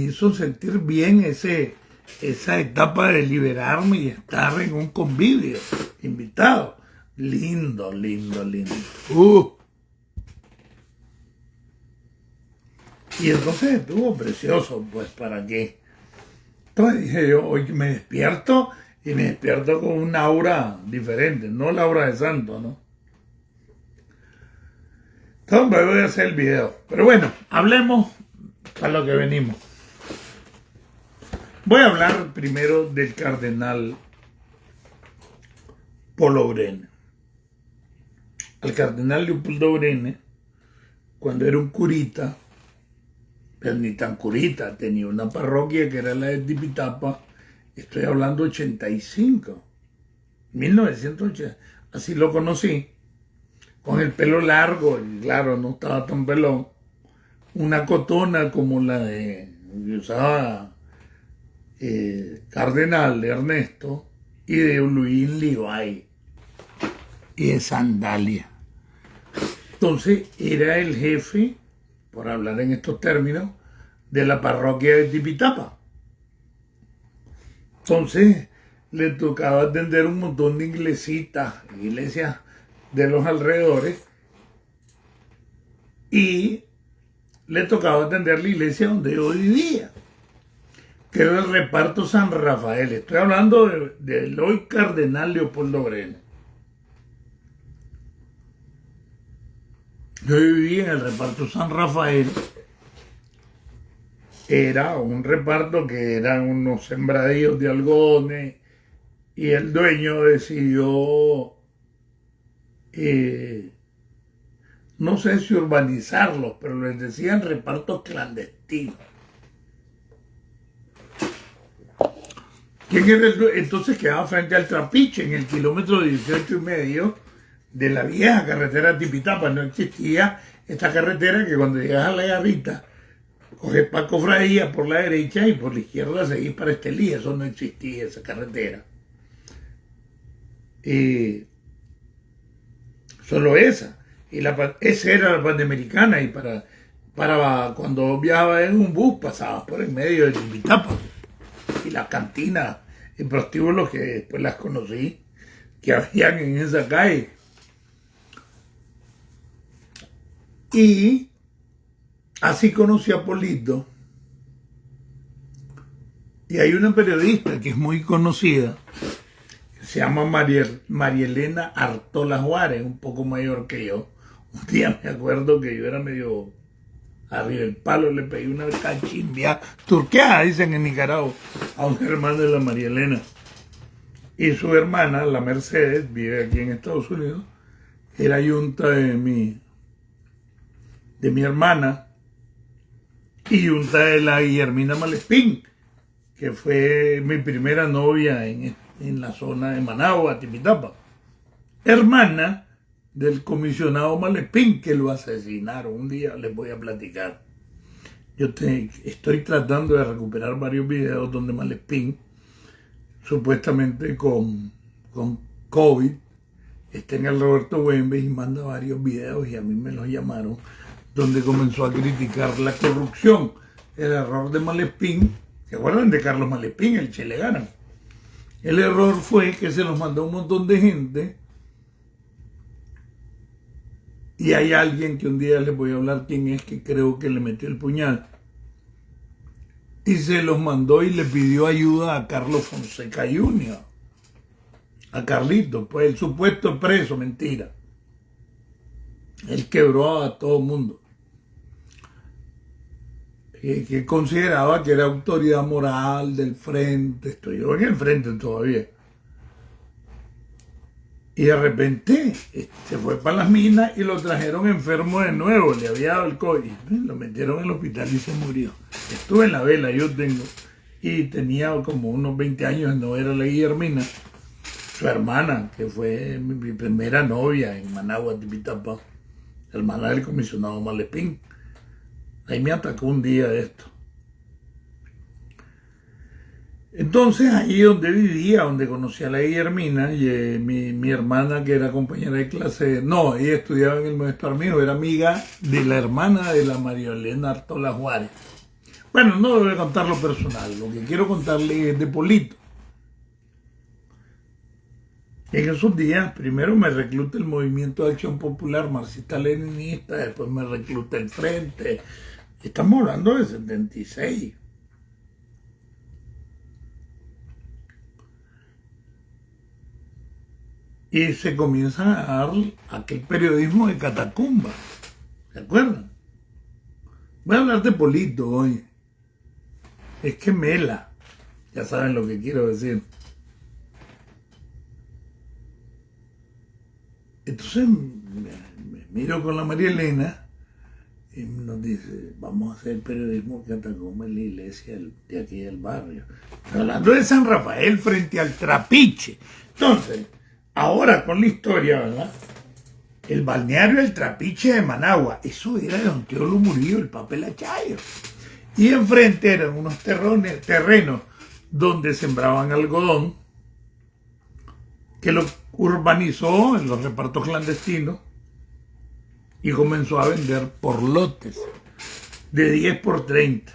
hizo sentir bien esa etapa de liberarme y estar en un convivio invitado. Lindo, lindo, lindo. Y entonces estuvo precioso, pues, ¿para qué? Entonces dije yo, hoy me despierto y me despierto con una aura diferente, no la aura de santo, ¿no? Entonces voy a hacer el video. Pero bueno, hablemos a lo que venimos. Voy a hablar primero del cardenal Polo Brenes. Al cardenal Leopoldo Brenes, cuando era un curita, pero ni tan curita, tenía una parroquia que era la de Tipitapa, estoy hablando 85, 1980, así lo conocí, con el pelo largo, y claro, no estaba tan pelón, una cotona como la que usaba Cardenal de Ernesto y de Luis Levi, y de sandalia. Entonces era el jefe, por hablar en estos términos, de la parroquia de Tipitapa. Entonces le tocaba atender un montón de iglesias de los alrededores, y le tocaba atender la iglesia donde yo vivía. que era el reparto San Rafael. Estoy hablando del hoy cardenal Leopoldo Brenes. Yo viví en el reparto San Rafael. Era un reparto que eran unos sembradíos de algodones y el dueño decidió, no sé si urbanizarlos, pero les decían repartos clandestinos. ¿Quién era entonces quedaba frente al Trapiche, en el kilómetro 18,5 de la vieja carretera Tipitapa? No existía esta carretera que cuando llegas a La Garrita, coges para Cofradía por la derecha y por la izquierda seguís para Estelí. Eso no existía, esa carretera. Solo esa. Y esa era la Panamericana, y para cuando viajaba en un bus pasabas por el medio de Tipitapa. Y las cantinas y prostíbulos que después las conocí, que habían en esa calle. Y así conocí a Polito. Y hay una periodista que es muy conocida, que se llama Marielena Artola Juárez, un poco mayor que yo. Un día me acuerdo que yo era medio arriba del palo, le pegué una cachimbia turqueada, dicen en Nicaragua, a un hermano de la Marielena. Y su hermana, la Mercedes, vive aquí en Estados Unidos, era yunta de mi hermana y yunta de la Guillermina Malespín, que fue mi primera novia en la zona de Managua, Tipitapa. Hermana del comisionado Malespín, que lo asesinaron. Un día les voy a platicar. Yo estoy tratando de recuperar varios videos donde Malespín, supuestamente con COVID, está en el Roberto Güemes y manda varios videos, y a mí me los llamaron, donde comenzó a criticar la corrupción, el error de Malespín. ¿Se acuerdan de Carlos Malespín, el Che le Ganan? El error fue que se los mandó un montón de gente. Y hay alguien que un día les voy a hablar quién es, que creo que le metió el puñal. Y se los mandó y le pidió ayuda a Carlos Fonseca Jr. A Carlito, pues el supuesto preso, mentira. Él quebró a todo el mundo. Que consideraba que era autoridad moral del frente. Estoy yo en el frente todavía. Y de repente se fue para las minas y lo trajeron enfermo de nuevo. Le había dado el COVID. Lo metieron en el hospital y se murió. Estuve en la vela, yo tengo. Y tenía como unos 20 años, no era la Guillermina. Su hermana, que fue mi primera novia en Managua, Tipitapa. Hermana del comisionado Malespín. Ahí me atacó un día de esto. Entonces, ahí donde vivía, donde conocí a la Guillermina, y mi hermana, que era compañera de clase, no, ella estudiaba en el Maestro Armijo, era amiga de la hermana de la Marielena Artola Juárez. Bueno, no voy a contar lo personal, lo que quiero contarle es de Polito. En esos días, primero me recluta el Movimiento de Acción Popular marxista-leninista, después me recluta el Frente. Estamos hablando de 76. Y se comienza a dar aquel periodismo de catacumba. ¿Se acuerdan? Voy a hablar de Polito hoy. Es que mela. Ya saben lo que quiero decir. Entonces me miro con la Marielena y nos dice, vamos a hacer periodismo que catacumba en la iglesia de aquí del barrio. Hablando de San Rafael frente al Trapiche. Entonces, ahora con la historia, ¿verdad? El balneario del Trapiche de Managua, eso era de don Teodoro Murillo, el papel Achayo. Y enfrente eran unos terrenos donde sembraban algodón, que lo urbanizó en los repartos clandestinos y comenzó a vender por lotes de 10 por 30.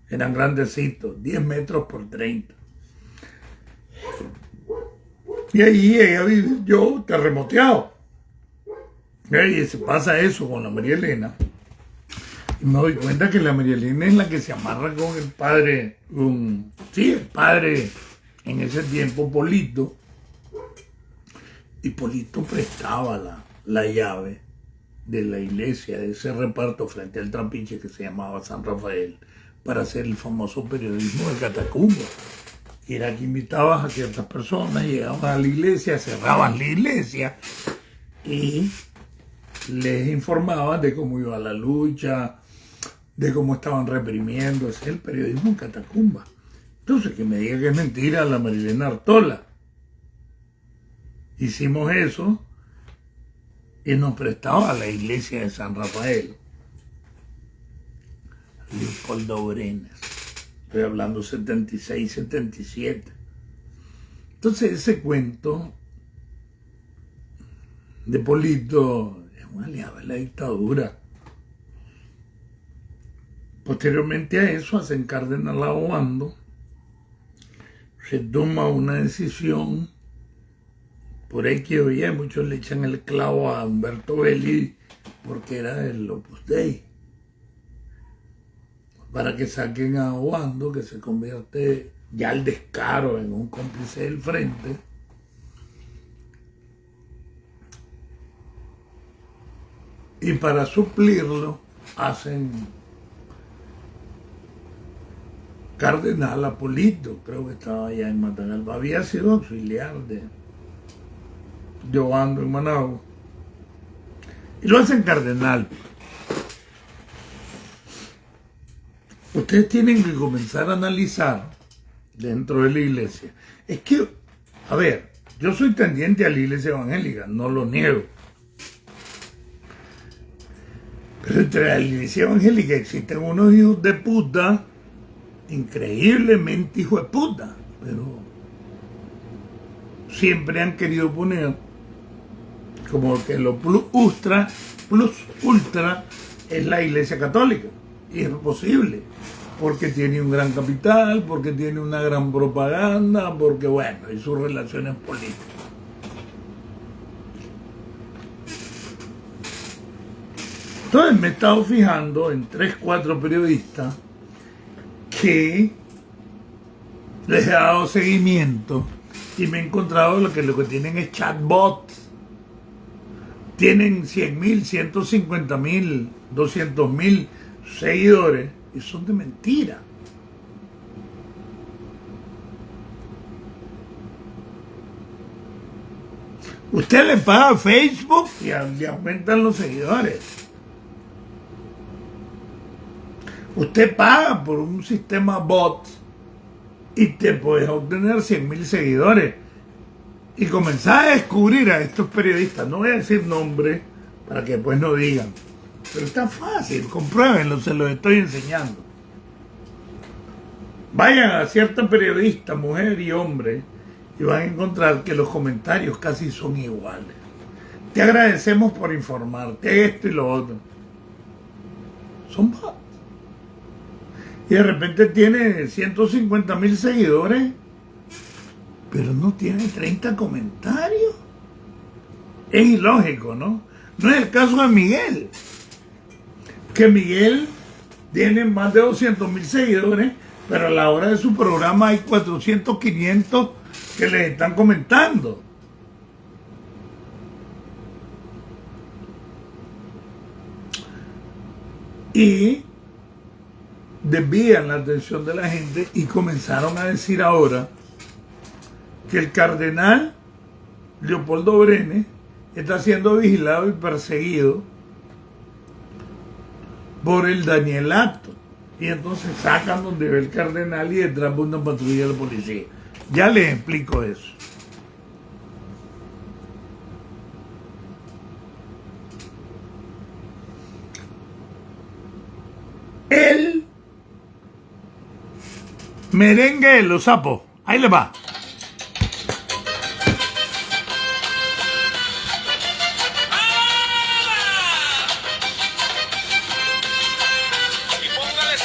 Eran grandecitos, 10 metros por 30. Y ahí ella vivió terremoteado. Y se pasa eso con la Marielena. Y me doy cuenta que la María Elena es la que se amarra con el padre, el padre en ese tiempo, Polito. Y Polito prestaba la llave de la iglesia, de ese reparto frente al trapiche que se llamaba San Rafael, para hacer el famoso periodismo de Catacumba. Era que invitabas a ciertas personas, llegaban a la iglesia, cerraban la iglesia y les informaban de cómo iba la lucha, de cómo estaban reprimiendo. Ese es el periodismo en Catacumba. Entonces, que me diga que es mentira la María Elena Artola. Hicimos eso y nos prestaba a la iglesia de San Rafael. Leopoldo Brenes. Estoy hablando 76, 77. Entonces ese cuento de Polito es un aliado de la dictadura. Posteriormente a eso hacen Cardenal Obando. Se toma una decisión por ahí que oye, muchos le echan el clavo a Humberto Belli porque era del Opus Dei, para que saquen a Obando, que se convierte ya al descaro en un cómplice del frente. Y para suplirlo hacen cardenal a Polito, creo que estaba allá en Matagalpa, había sido auxiliar de Obando en Managua, y lo hacen cardenal. Ustedes tienen que comenzar a analizar dentro de la iglesia. Es que, a ver, yo soy tendiente a la iglesia evangélica, no lo niego. Pero entre la iglesia evangélica existen unos hijos de puta, increíblemente hijos de puta, pero siempre han querido poner como que lo plus ultra es la iglesia católica. Y es posible, porque tiene un gran capital, porque tiene una gran propaganda, porque bueno, y sus relaciones políticas. Entonces me he estado fijando en 3, 4 periodistas que les he dado seguimiento y me he encontrado lo que tienen es chatbots. Tienen 100,000, 150,000, 200,000 seguidores y son de mentira. Usted le paga a Facebook y le aumentan los seguidores. Usted paga por un sistema bot y te puedes obtener 100,000 seguidores y comenzar a descubrir a estos periodistas. No voy a decir nombre para que después no digan, pero está fácil, compruébenlo, se los estoy enseñando. Vayan a cierta periodista, mujer y hombre, y van a encontrar que los comentarios casi son iguales. Te agradecemos por informarte, esto y lo otro. Son bots. Y de repente tiene 150,000 seguidores, pero no tiene 30 comentarios. Es ilógico, ¿no? No es el caso de Miguel, que Miguel tiene más de 200,000 seguidores, pero a la hora de su programa hay 400, 500 que les están comentando. Y desvían la atención de la gente y comenzaron a decir ahora que el cardenal Leopoldo Brenes está siendo vigilado y perseguido por el Danielato. Y entonces sacan donde ve el cardenal y detrás va una patrulla de policía. Ya les explico eso. El merengue de los sapos. Ahí le va.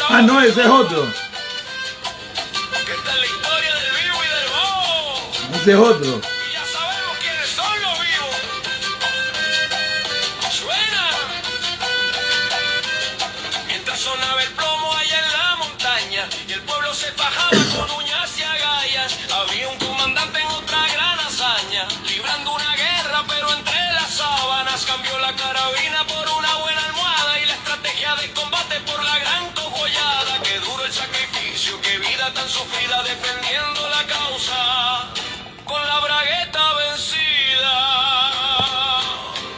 Ah, no, ese es otro.
Esta es la historia del vivo y del bobo.
Ese es otro.
Y ya sabemos quiénes son los vivos. Suena. Mientras tan sufrida defendiendo la causa con la bragueta vencida.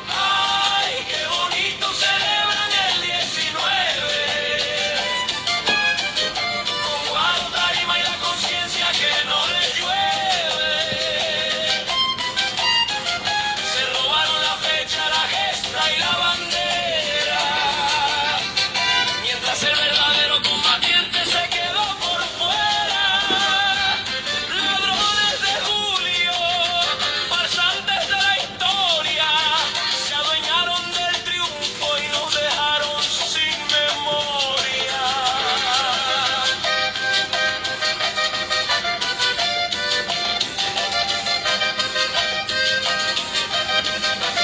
Ay, qué bonito celebran el 19 con guaro, tarima y la conciencia que no les llueve. Se robaron la fecha, la gesta y la bandera, mientras el verdadero combatiente se quedó por fuera. Ladrones de julio, farsantes de la historia, se adueñaron del triunfo y nos dejaron sin memoria.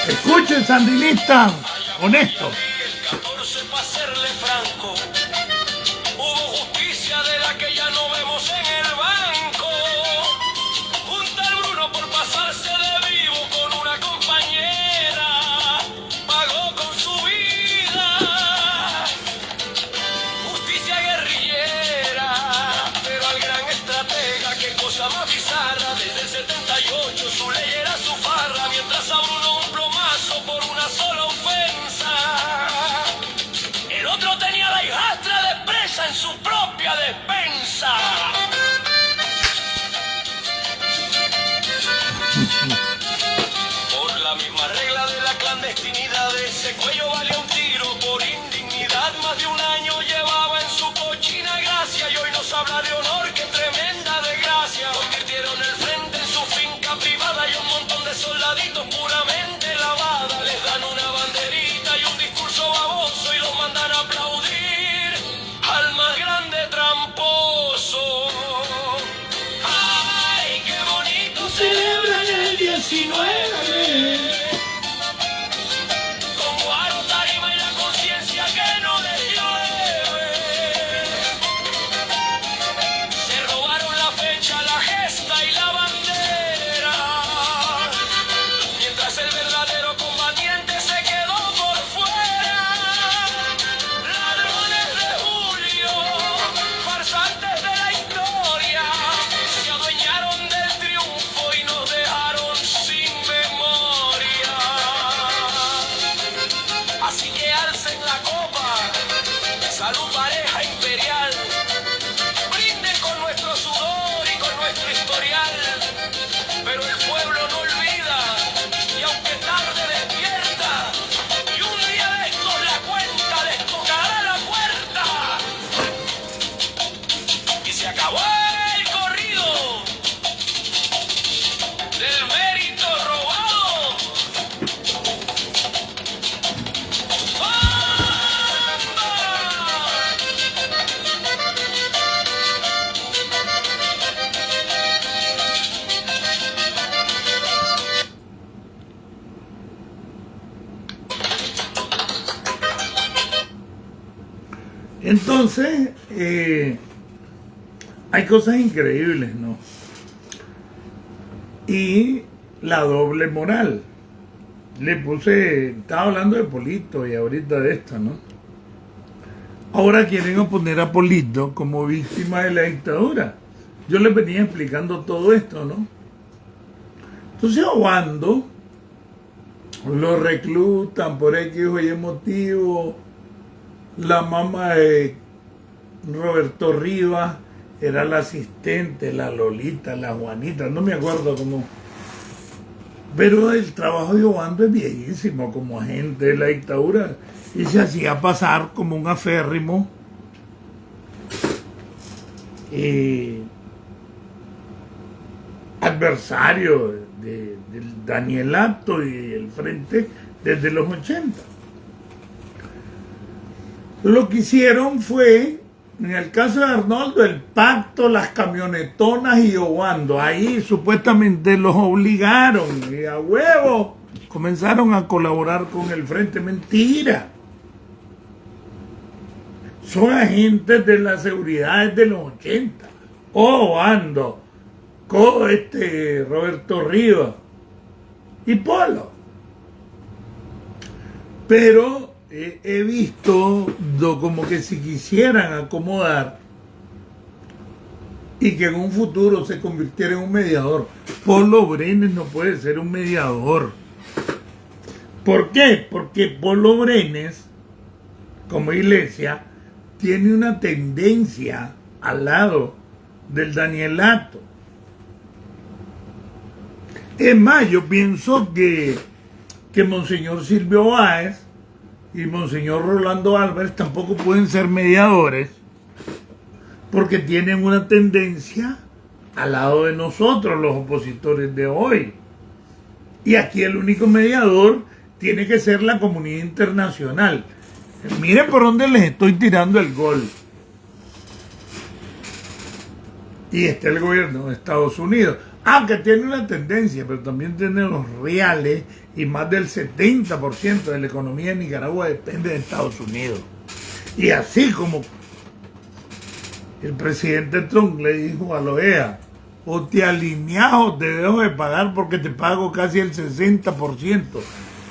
Escuchen, sandinistas, honesto.
El 14 para serle franco, hubo justicia de la que ya no vemos en el banco. Un tal Bruno por pasarse de vivo con una compañera pagó con su vida. Justicia guerrillera, pero al gran estratega, qué cosa más bizarra. Desde el 78 su ley era su farra, mientras a Bruno un plomazo por una sola ofensa. El otro tenía la hijastra de presa en su propia despensa. Por la misma regla de la clandestinidad, ese cuello valía un tiro por indignidad. Más de un año llevaba en su cochina gracia y hoy nos habla de honor, qué tremenda desgracia. Convirtieron el frente en su finca privada y un montón de soldaditos puramente lavada. Les dan una banderita y un discurso baboso y los mandan a aplaudir al más grande tramposo. ¡Ay, qué bonito celebran el 19! Con guaro, tarima y la conciencia que no les llueve. Se robaron la fecha, la gesta y la bandera, mientras el verdadero combatiente se quedó por fuera. Ladrones de julio, farsantes de la historia, se adueñaron del triunfo y nos dejaron sin memoria. Así que alcen la copa, salud pareja imperial, brinden con nuestro sudor y con nuestro historial. Pero el pueblo no olvida, y aunque tarde despierta, y un día de estos la cuenta les tocará la puerta. Y se acabó el corrido del mérito robado.
Entonces, hay cosas increíbles, ¿no? Y la doble moral. Estaba hablando de Polito y ahorita de esto, ¿no? Ahora quieren poner a Polito como víctima de la dictadura. Yo les venía explicando todo esto, ¿no? Entonces, Obando lo reclutan por X o Y motivo. La mamá de Roberto Rivas era la asistente, la Lolita, la Juanita, no me acuerdo cómo. Pero el trabajo de Obando es viejísimo como agente de la dictadura y se hacía pasar como un aférrimo adversario del Danielato y el Frente desde los 80. Lo que hicieron fue, en el caso de Arnoldo, el pacto, las camionetonas y Obando. Ahí supuestamente los obligaron y a huevo comenzaron a colaborar con el Frente. Mentira. Son agentes de la seguridad desde los 80. Obando, Roberto Rivas y Polo. Pero he visto como que si quisieran acomodar y que en un futuro se convirtiera en un mediador. Polo Brenes no puede ser un mediador. ¿Por qué? Porque Polo Brenes, como iglesia, tiene una tendencia al lado del Danielato. Es más, yo pienso que Monseñor Silvio Báez y Monseñor Rolando Álvarez tampoco pueden ser mediadores, porque tienen una tendencia al lado de nosotros, los opositores de hoy. Y aquí el único mediador tiene que ser la comunidad internacional. Miren por dónde les estoy tirando el gol. Y está el gobierno de Estados Unidos, aunque tiene una tendencia, pero también tiene los reales, y más del 70% de la economía de Nicaragua depende de Estados Unidos. Y así como el presidente Trump le dijo a la OEA, o te alineas o te dejo de pagar porque te pago casi el 60%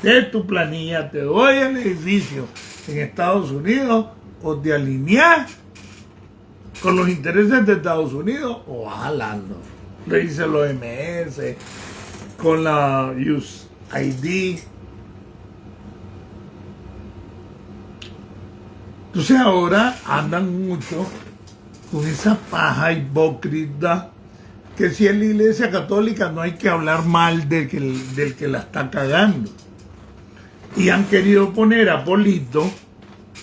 de tu planilla, te doy el edificio en Estados Unidos, o te alineas con los intereses de Estados Unidos o vas jalando. Le dice el OMS, con la USAID. Entonces ahora andan mucho con esa paja hipócrita que si es la Iglesia Católica no hay que hablar mal del que la está cagando. Y han querido poner a Polito,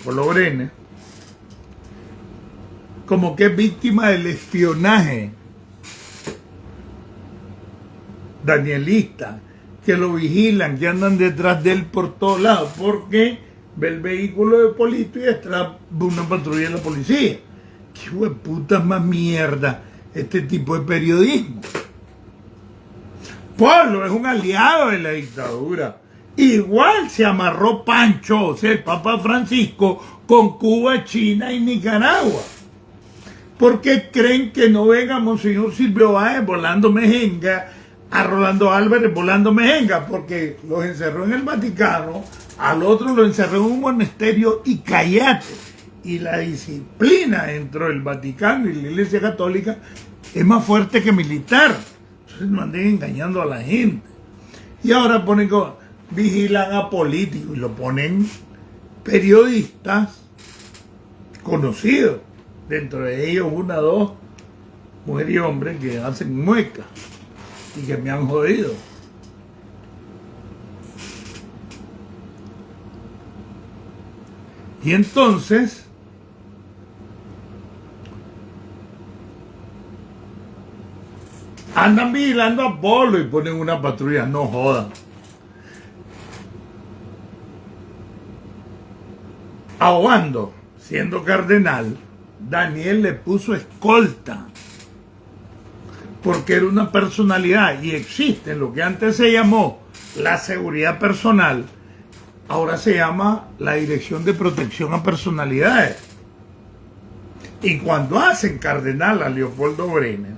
Polo Brenes, como que es víctima del espionaje danielista, que lo vigilan, que andan detrás de él por todos lados, porque ve el vehículo de Polito y detrás de una patrulla de la policía. ¡Qué hueputa más mierda este tipo de periodismo! Polo es un aliado de la dictadura. Igual se amarró Pancho, o sea, el Papa Francisco, con Cuba, China y Nicaragua. ¿Por qué creen que no venga Monseñor Silvio Báez volando mejenga, a Rolando Álvarez volando mejenga? Porque los encerró en el Vaticano, al otro lo encerró en un monasterio y cállate. Y la disciplina dentro del Vaticano y la Iglesia Católica es más fuerte que militar. Entonces no anden engañando a la gente. Y ahora ponen como, vigilan a políticos y lo ponen periodistas conocidos. Dentro de ellos, una, dos, mujer y hombre que hacen muecas y que me han jodido. Y entonces, andan vigilando a Polo y ponen una patrulla, no jodan. A Obando, siendo cardenal, Daniel le puso escolta, porque era una personalidad, y existe lo que antes se llamó la seguridad personal, ahora se llama la Dirección de Protección a Personalidades. Y cuando hacen cardenal a Leopoldo Brenes,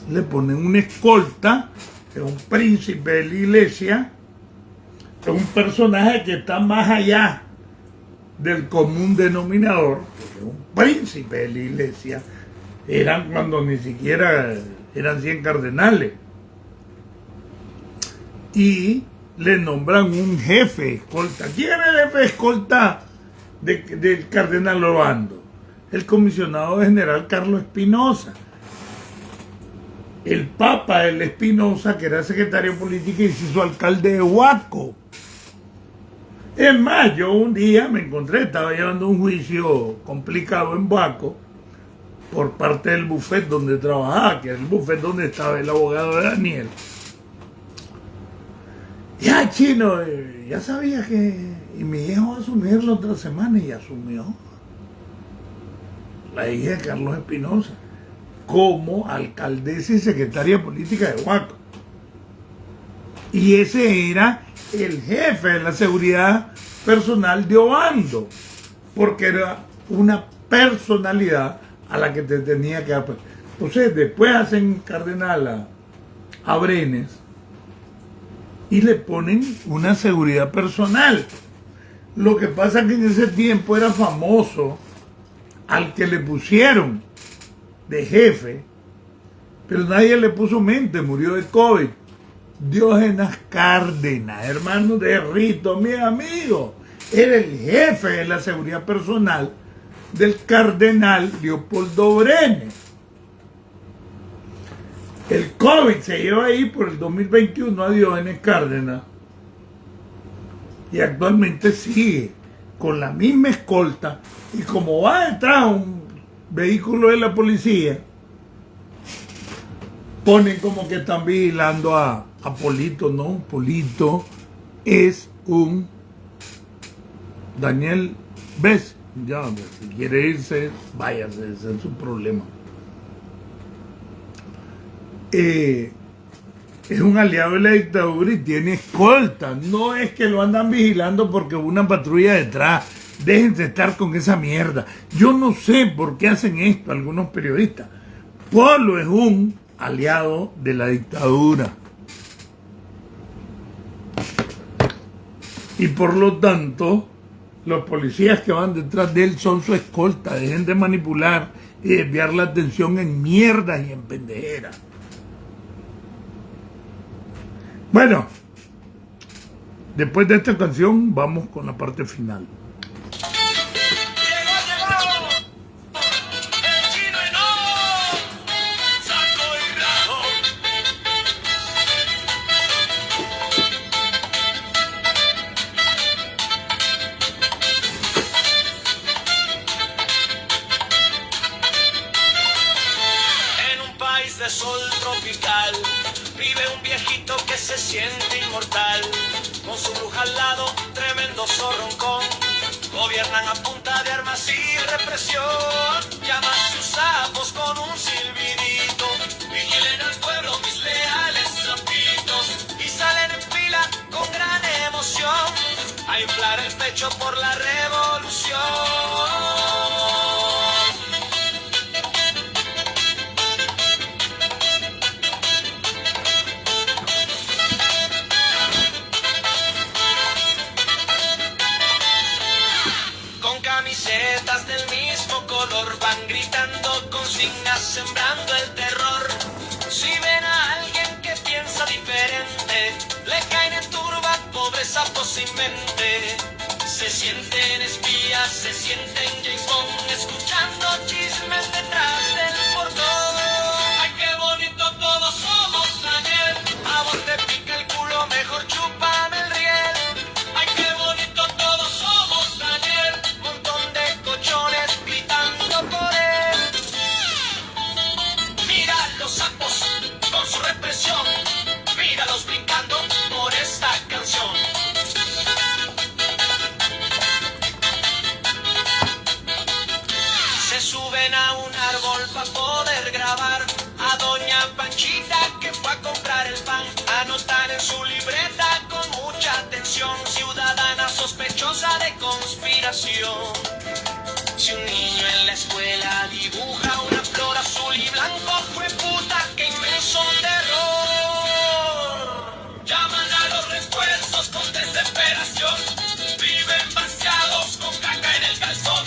le ponen una escolta, que es un príncipe de la iglesia, es un personaje que está más allá del común denominador, porque es un príncipe de la iglesia, eran cuando ni siquiera eran 100 cardenales, y le nombran un jefe escolta. ¿Quién es el jefe escolta del cardenal Obando? El comisionado general Carlos Espinosa, el papa del Espinosa, que era secretario de política y se hizo alcalde de Huaco. Es más, yo un día me encontré, estaba llevando un juicio complicado en Huaco por parte del bufete donde trabajaba, que era el bufete donde estaba el abogado de Daniel. Ya, chino, ya sabía que... Y mi hijo va a asumir la otra semana y asumió. La hija de Carlos Espinosa, como alcaldesa y secretaria política de Huaco. Y ese era el jefe de la seguridad personal de Obando, porque era una personalidad a la que te tenía que dar. Entonces después hacen cardenal a Brenes y le ponen una seguridad personal. Lo que pasa es que en ese tiempo era famoso al que le pusieron, de jefe, pero nadie le puso mente, murió de COVID. Diógenes Cárdenas, hermano de Rito, mi amigo, era el jefe de la seguridad personal del cardenal Leopoldo Brenes. El COVID se lleva ahí por el 2021 a Diógenes Cárdenas y actualmente sigue con la misma escolta, y como va detrás un vehículo de la policía, ponen como que están vigilando a Polito. No, Polito es un Daniel Bes. Ya, si quiere irse, váyase, ese es su problema. Es un aliado de la dictadura y tiene escolta. No es que lo andan vigilando porque hubo una patrulla detrás. Déjense estar con esa mierda. Yo no sé por qué hacen esto algunos periodistas. Polo es un aliado de la dictadura. Y por lo tanto, los policías que van detrás de él son su escolta. Dejen de manipular y desviar la atención en mierdas y en pendejeras. Bueno, después de esta canción vamos con la parte final.
De sol tropical vive un viejito que se siente inmortal, con su bruja al lado, tremendo zorroncón. Gobiernan a punta de armas y represión, llaman sus sapos con un silbidito, vigilen al pueblo mis leales zapitos, y salen en fila con gran emoción a inflar el pecho por la revolución. Camisetas del mismo color van gritando consignas, sembrando el terror. Si ven a alguien que piensa diferente, le caen en turba, pobres sapos sin mente. Se sienten espías, se sienten James Bond, escuchando chismes detrás del portón. Ay, qué bonito todos somos, Daniel. A vos te pica el culo, mejor chúpame el riel. Ay, qué bonito todos somos, Daniel. Gritando por él. Mira los sapos con su represión, míralos brincando por esta canción. Se suben a un árbol para poder grabar a doña Panchita que fue a comprar el pan. Anotan en su libreta con mucha atención, ciudadana sospechosa de conspiración. Si un niño en la escuela dibuja una flor azul y blanco, fue puta, qué inmenso terror. Llaman a los refuerzos con desesperación, viven vaciados con caca en el calzón.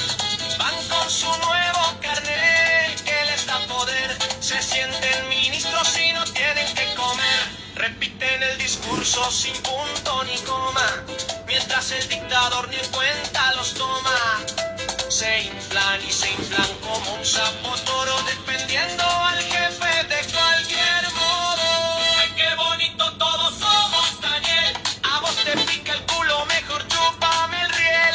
Van con su nuevo carnet que les da poder, se sienten ministros y no tienen que comer. Repiten el discurso sin punto ni coma, mientras el dictador ni en cuenta los toma. Se inflan y se inflan como un sapo toro, defendiendo al jefe de cualquier modo. Ay, qué bonito todos somos, Daniel. A vos te pica el culo, mejor chúpame el riel.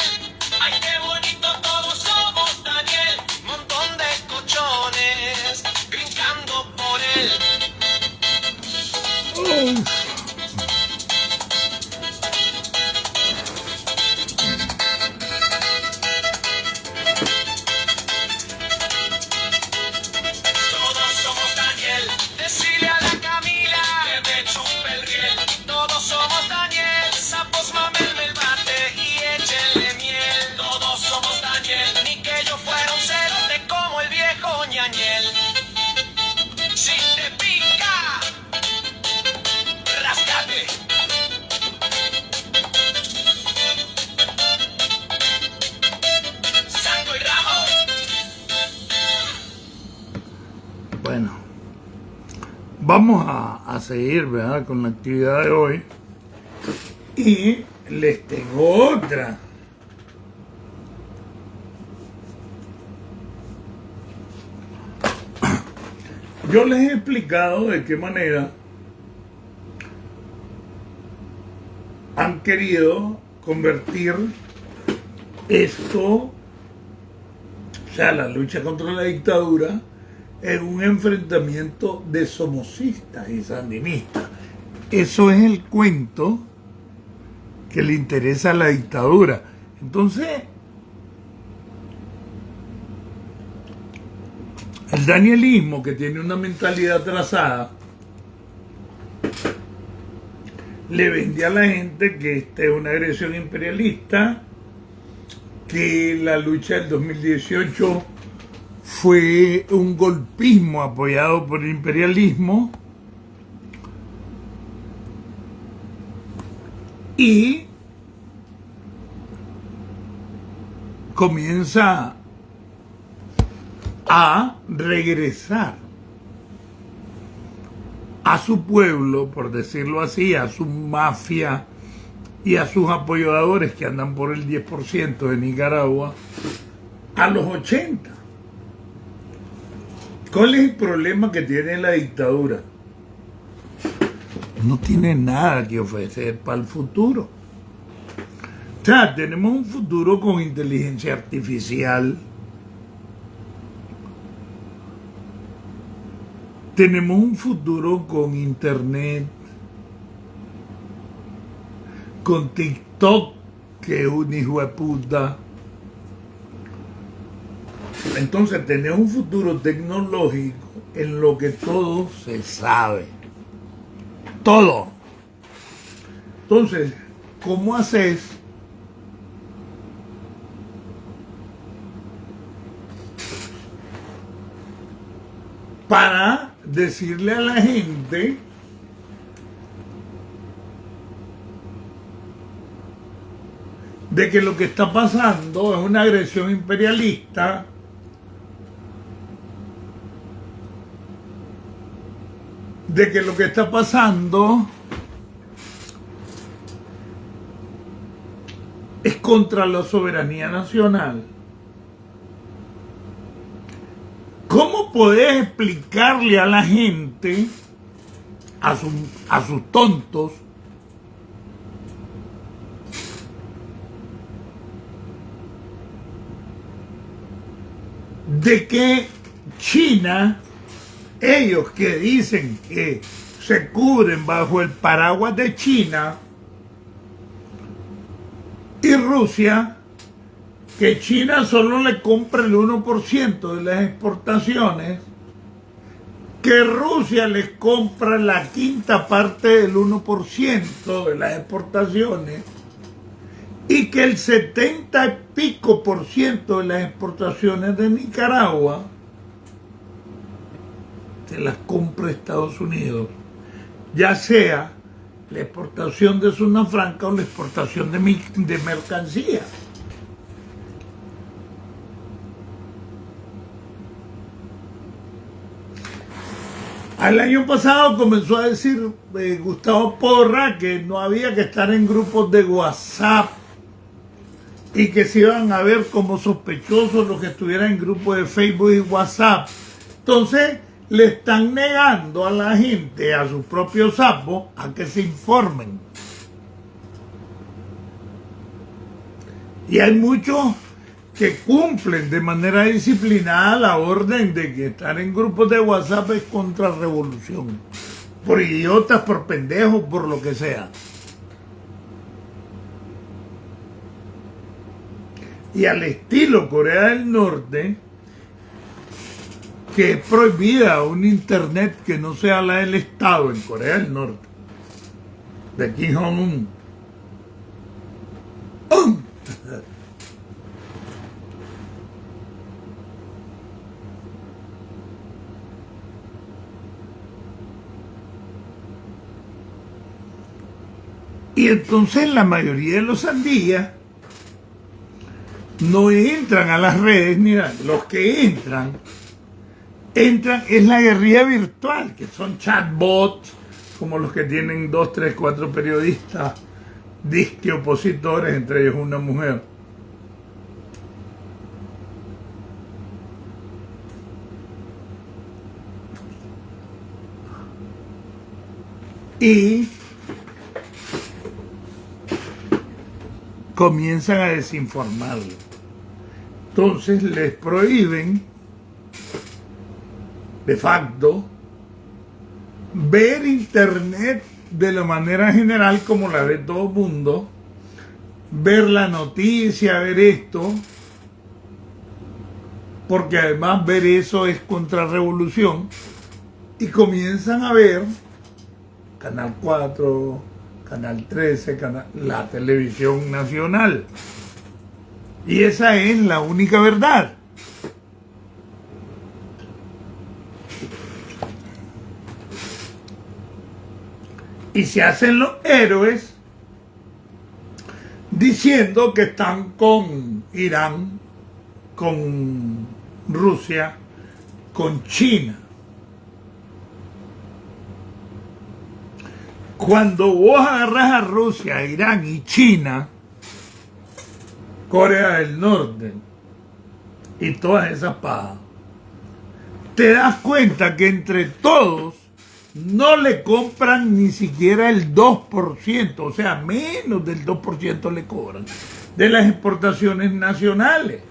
Ay, qué bonito todos somos, Daniel. Montón de cochones brincando por él.
Bueno, vamos a seguir, ¿verdad?, con la actividad de hoy. Y les tengo otra. Yo les he explicado de qué manera han querido convertir esto, o sea, la lucha contra la dictadura, en un enfrentamiento de somocistas y sandinistas. Eso es el cuento que le interesa a la dictadura. Entonces, el danielismo, que tiene una mentalidad trazada, le vende a la gente que esta es una agresión imperialista, que la lucha del 2018 fue un golpismo apoyado por el imperialismo, y comienza a regresar a su pueblo, por decirlo así, a su mafia y a sus apoyadores que andan por el 10% de Nicaragua, a los 80. ¿Cuál es el problema que tiene la dictadura? No tiene nada que ofrecer para el futuro. O sea, tenemos un futuro con inteligencia artificial. Tenemos un futuro con internet, con TikTok, que es un hijo de puta. Entonces tenemos un futuro tecnológico en lo que todo se sabe. Todo. Entonces, ¿cómo haces para decirle a la gente de que lo que está pasando es una agresión imperialista, de que lo que está pasando es contra la soberanía nacional? ¿Cómo podés explicarle a la gente, a sus tontos, de que China, ellos que dicen que se cubren bajo el paraguas de China, y Rusia, que China solo le compra el 1% de las exportaciones, que Rusia les compra la quinta parte del 1% de las exportaciones, y que el 70 y pico % de las exportaciones de Nicaragua se las compra Estados Unidos, ya sea la exportación de zona franca o la exportación de mercancías. El año pasado comenzó a decir Gustavo Porra que no había que estar en grupos de WhatsApp y que se iban a ver como sospechosos los que estuvieran en grupos de Facebook y WhatsApp. Entonces le están negando a la gente, a sus propios sapos, a que se informen. Y hay muchos que cumplen de manera disciplinada la orden de que estar en grupos de WhatsApp es contrarrevolución, por idiotas, por pendejos, por lo que sea. Y al estilo Corea del Norte, que es prohibida un internet que no sea la del Estado en Corea del Norte, de Kim Jong-un. Y entonces la mayoría de los sandías no entran a las redes, mira, los que entran entran, es la guerrilla virtual, que son chatbots, como los que tienen 2, 3, 4 periodistas, disque opositores, entre ellos una mujer. Y comienzan a desinformarlo. Entonces les prohíben, de facto, ver internet de la manera general como la ve todo el mundo, ver la noticia, ver esto, porque además ver eso es contrarrevolución, y comienzan a ver Canal 4, Canal 13, la televisión nacional. Y esa es la única verdad. Y se hacen los héroes diciendo que están con Irán, con Rusia, con China. Cuando vos agarrás a Rusia, Irán y China, Corea del Norte y todas esas pajas, te das cuenta que entre todos no le compran ni siquiera el 2%, o sea, menos del 2% le cobran de las exportaciones nacionales.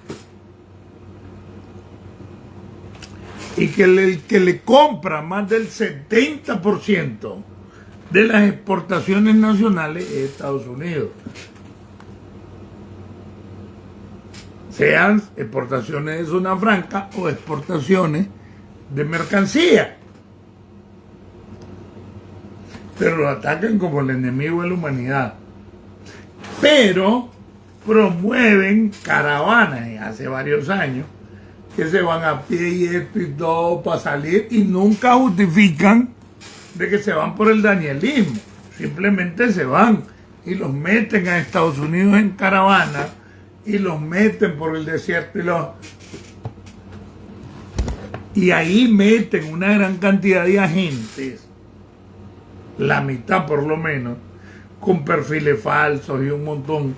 Y que el que le compra más del 70% de las exportaciones nacionales es Estados Unidos. Sean exportaciones de zona franca o exportaciones de mercancía. Pero lo atacan como el enemigo de la humanidad. Pero promueven caravanas, y hace varios años, que se van a pie y esto y todo para salir, y nunca justifican de que se van por el danielismo. Simplemente se van y los meten a Estados Unidos en caravana y los meten por el desierto y ahí meten una gran cantidad de agentes, la mitad por lo menos, con perfiles falsos y un montón.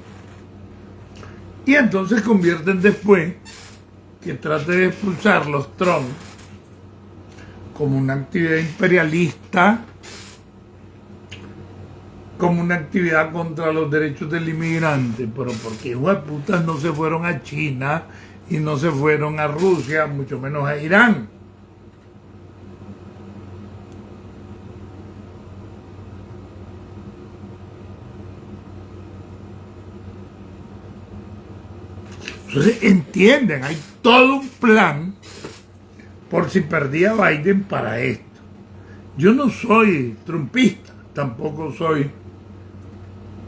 Y entonces convierten después que trate de expulsarlos Trump como una actividad imperialista, como una actividad contra los derechos del inmigrante. Pero porque hijos de putas no se fueron a China y no se fueron a Rusia, mucho menos a Irán. Entonces entienden, hay todo un plan por si perdía Biden para esto. Yo no soy trumpista, tampoco soy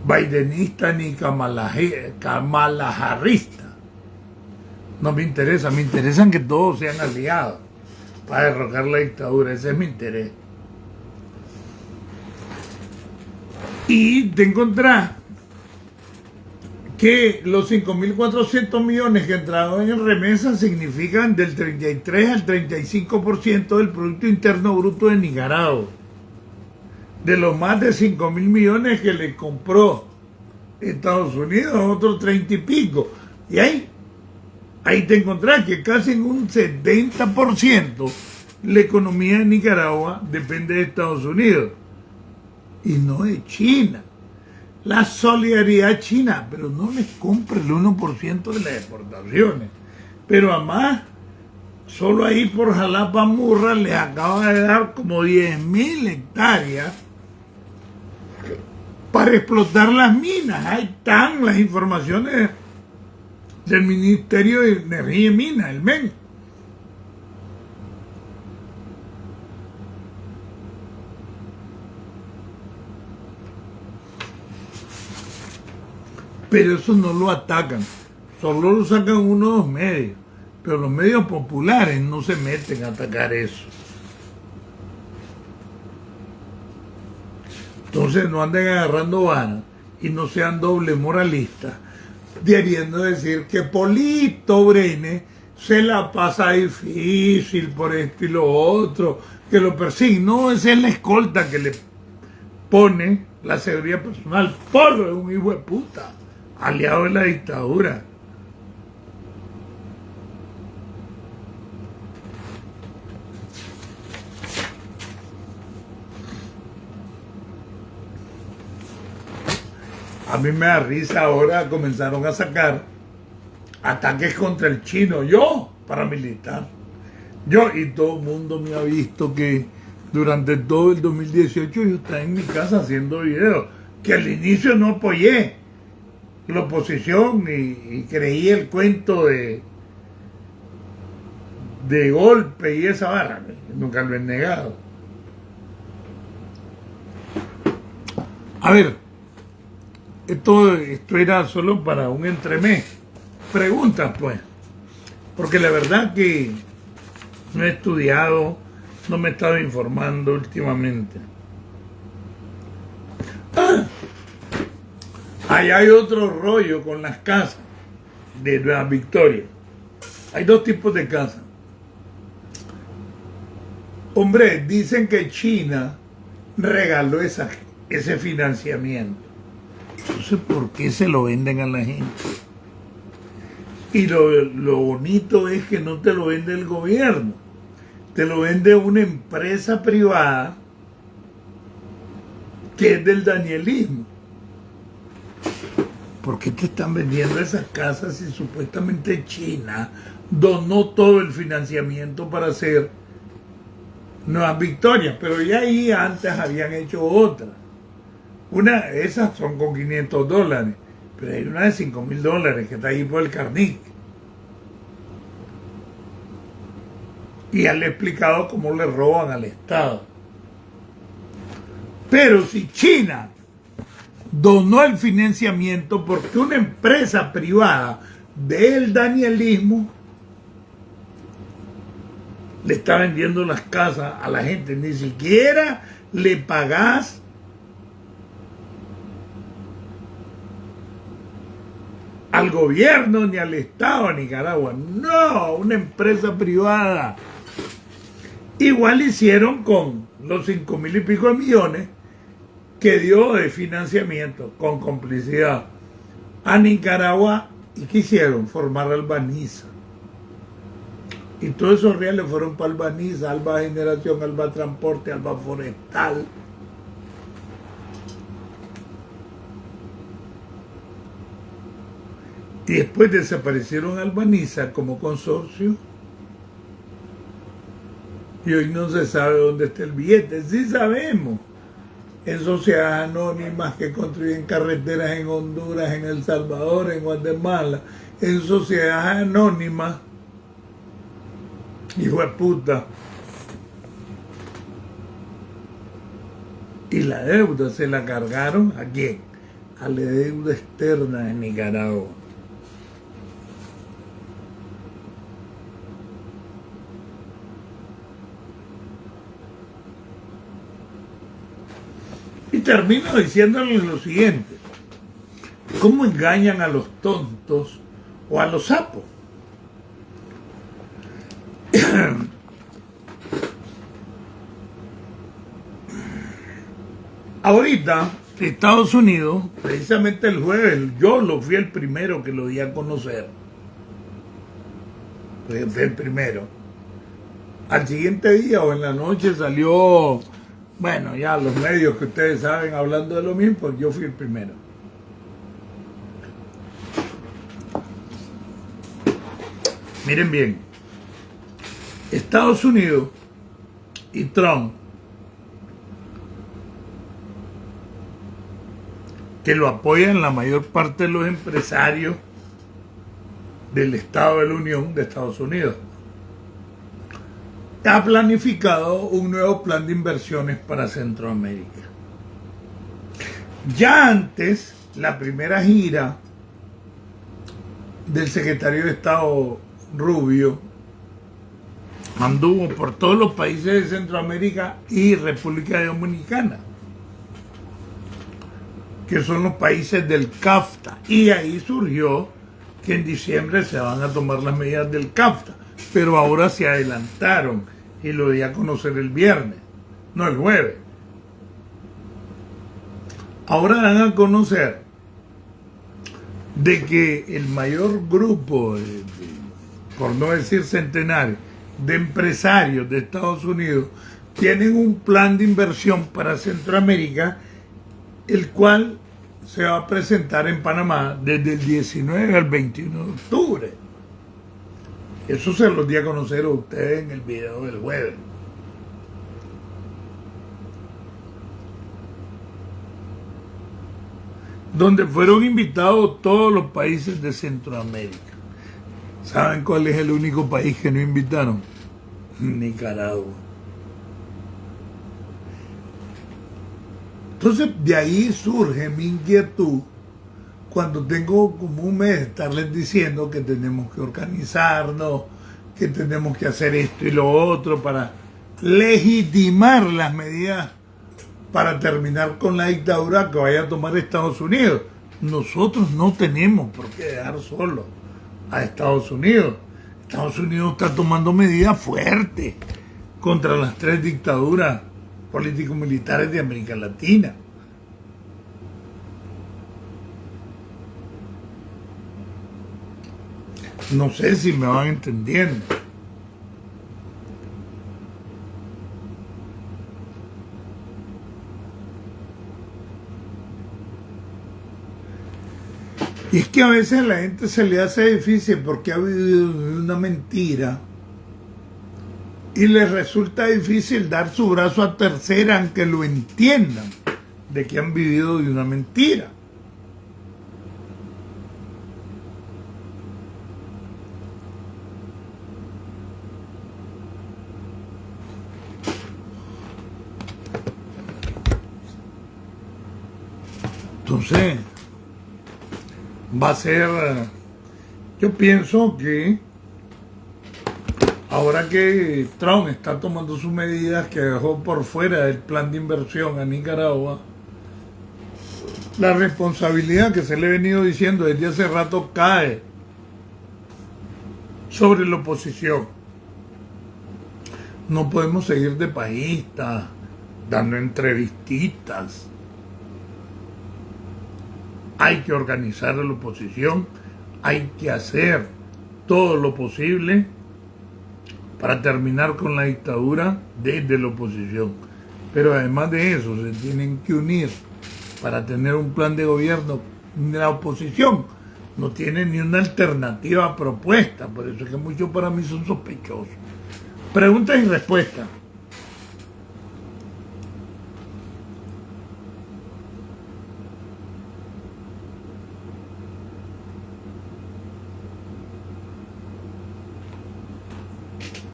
bidenista ni kamalaharrista. No me interesa, me interesan que todos sean aliados para derrocar la dictadura, ese es mi interés. Y te encontrás que los 5.400 millones que entraron en remesas significan del 33 al 35% del Producto Interno Bruto de Nicaragua. De los más de 5.000 millones que le compró Estados Unidos, otros 30 y pico. Y ahí te encontrás que casi en un 70% la economía de Nicaragua depende de Estados Unidos. Y no de China. La solidaridad china, pero no les compra el 1% de las exportaciones. Pero además, solo ahí por Jalapa Murra les acaba de dar como 10.000 hectáreas para explotar las minas. Ahí están las informaciones del Ministerio de Energía y Minas, el MEN. Pero eso no lo atacan, solo lo sacan uno o dos medios, pero los medios populares no se meten a atacar eso. Entonces no anden agarrando varas y no sean doble moralistas, queriendo decir que Polito Brenes se la pasa difícil por esto y lo otro, que lo persiguen. No, esa es la escolta que le pone la seguridad personal. Porro es un hijo de puta, aliado de la dictadura. A mí me da risa ahora, comenzaron a sacar ataques contra el chino, yo, paramilitar. Yo y todo el mundo me ha visto que durante todo el 2018 yo estaba en mi casa haciendo videos, que al inicio no apoyé la oposición y creí el cuento de golpe y esa barra, nunca lo he negado. A ver, esto era solo para un entremés. Preguntas, pues. Porque la verdad que no he estudiado, no me he estado informando últimamente. Ahí hay otro rollo con las casas de Nueva Victoria. Hay dos tipos de casas. Hombre, dicen que China regaló ese financiamiento. Entonces, ¿por qué se lo venden a la gente? Y lo bonito es que no te lo vende el gobierno, te lo vende una empresa privada que es del danielismo. ¿Por qué te están vendiendo esas casas si supuestamente China donó todo el financiamiento para hacer Nuevas Victorias? Pero ya ahí antes habían hecho otra. Esas son con $500, pero hay una de $5,000 que está ahí por el Carnic. Y ya le he explicado cómo le roban al Estado. Pero si China donó el financiamiento porque una empresa privada del danielismo le está vendiendo las casas a la gente, ni siquiera le pagás al gobierno, ni al Estado de Nicaragua. No, una empresa privada. Igual hicieron con los 5,000 y pico de millones que dio de financiamiento con complicidad a Nicaragua. ¿Y qué hicieron? Formar Albaniza. Y todos esos reales fueron para Albaniza, Alba Generación, Alba Transporte, Alba Forestal. Y después desaparecieron Albaniza como consorcio. Y hoy no se sabe dónde está el billete. Sí sabemos. En sociedades anónimas que construyen carreteras en Honduras, en El Salvador, en Guatemala. En sociedades anónimas. Hijo de puta. Y la deuda se la cargaron ¿a quién? A la deuda externa de Nicaragua. Y termino diciéndoles lo siguiente. ¿Cómo engañan a los tontos o a los sapos? Ahorita, Estados Unidos, precisamente el jueves, yo lo fui el primero que lo di a conocer. Fui el primero. Al siguiente día o en la noche salió, bueno, ya los medios que ustedes saben hablando de lo mismo, pues yo fui el primero. Miren bien, Estados Unidos y Trump, que lo apoyan la mayor parte de los empresarios del Estado de la Unión de Estados Unidos, ha planificado un nuevo plan de inversiones para Centroamérica. Ya antes, la primera gira del secretario de Estado Rubio anduvo por todos los países de Centroamérica y República Dominicana, que son los países del CAFTA, y ahí surgió que en diciembre se van a tomar las medidas del CAFTA, pero ahora se adelantaron y lo di a conocer el viernes, no el jueves. Ahora dan a conocer de que el mayor grupo, por no decir centenario, de empresarios de Estados Unidos tienen un plan de inversión para Centroamérica, el cual se va a presentar en Panamá desde el 19 al 21 de octubre. Eso se los di a conocer a ustedes en el video del jueves. Donde fueron invitados todos los países de Centroamérica. ¿Saben cuál es el único país que no invitaron? Nicaragua. Entonces, de ahí surge mi inquietud cuando tengo como un mes de estarles diciendo que tenemos que organizarnos, que tenemos que hacer esto y lo otro para legitimar las medidas para terminar con la dictadura que vaya a tomar Estados Unidos. Nosotros no tenemos por qué dejar solo a Estados Unidos. Estados Unidos está tomando medidas fuertes contra las 3 dictaduras político-militares de América Latina. No sé si me van entendiendo. Y es que a veces a la gente se le hace difícil porque ha vivido una mentira y les resulta difícil dar su brazo a torcer aunque lo entiendan de que han vivido de una mentira. Entonces, va a ser, yo pienso que ahora que Trump está tomando sus medidas que dejó por fuera del plan de inversión a Nicaragua, la responsabilidad que se le ha venido diciendo desde hace rato cae sobre la oposición. No podemos seguir de paístas, dando entrevistitas. Hay que organizar a la oposición, hay que hacer todo lo posible para terminar con la dictadura desde la oposición. Pero además de eso, se tienen que unir para tener un plan de gobierno. La oposición no tiene ni una alternativa propuesta, por eso es que muchos para mí son sospechosos. Preguntas y respuestas.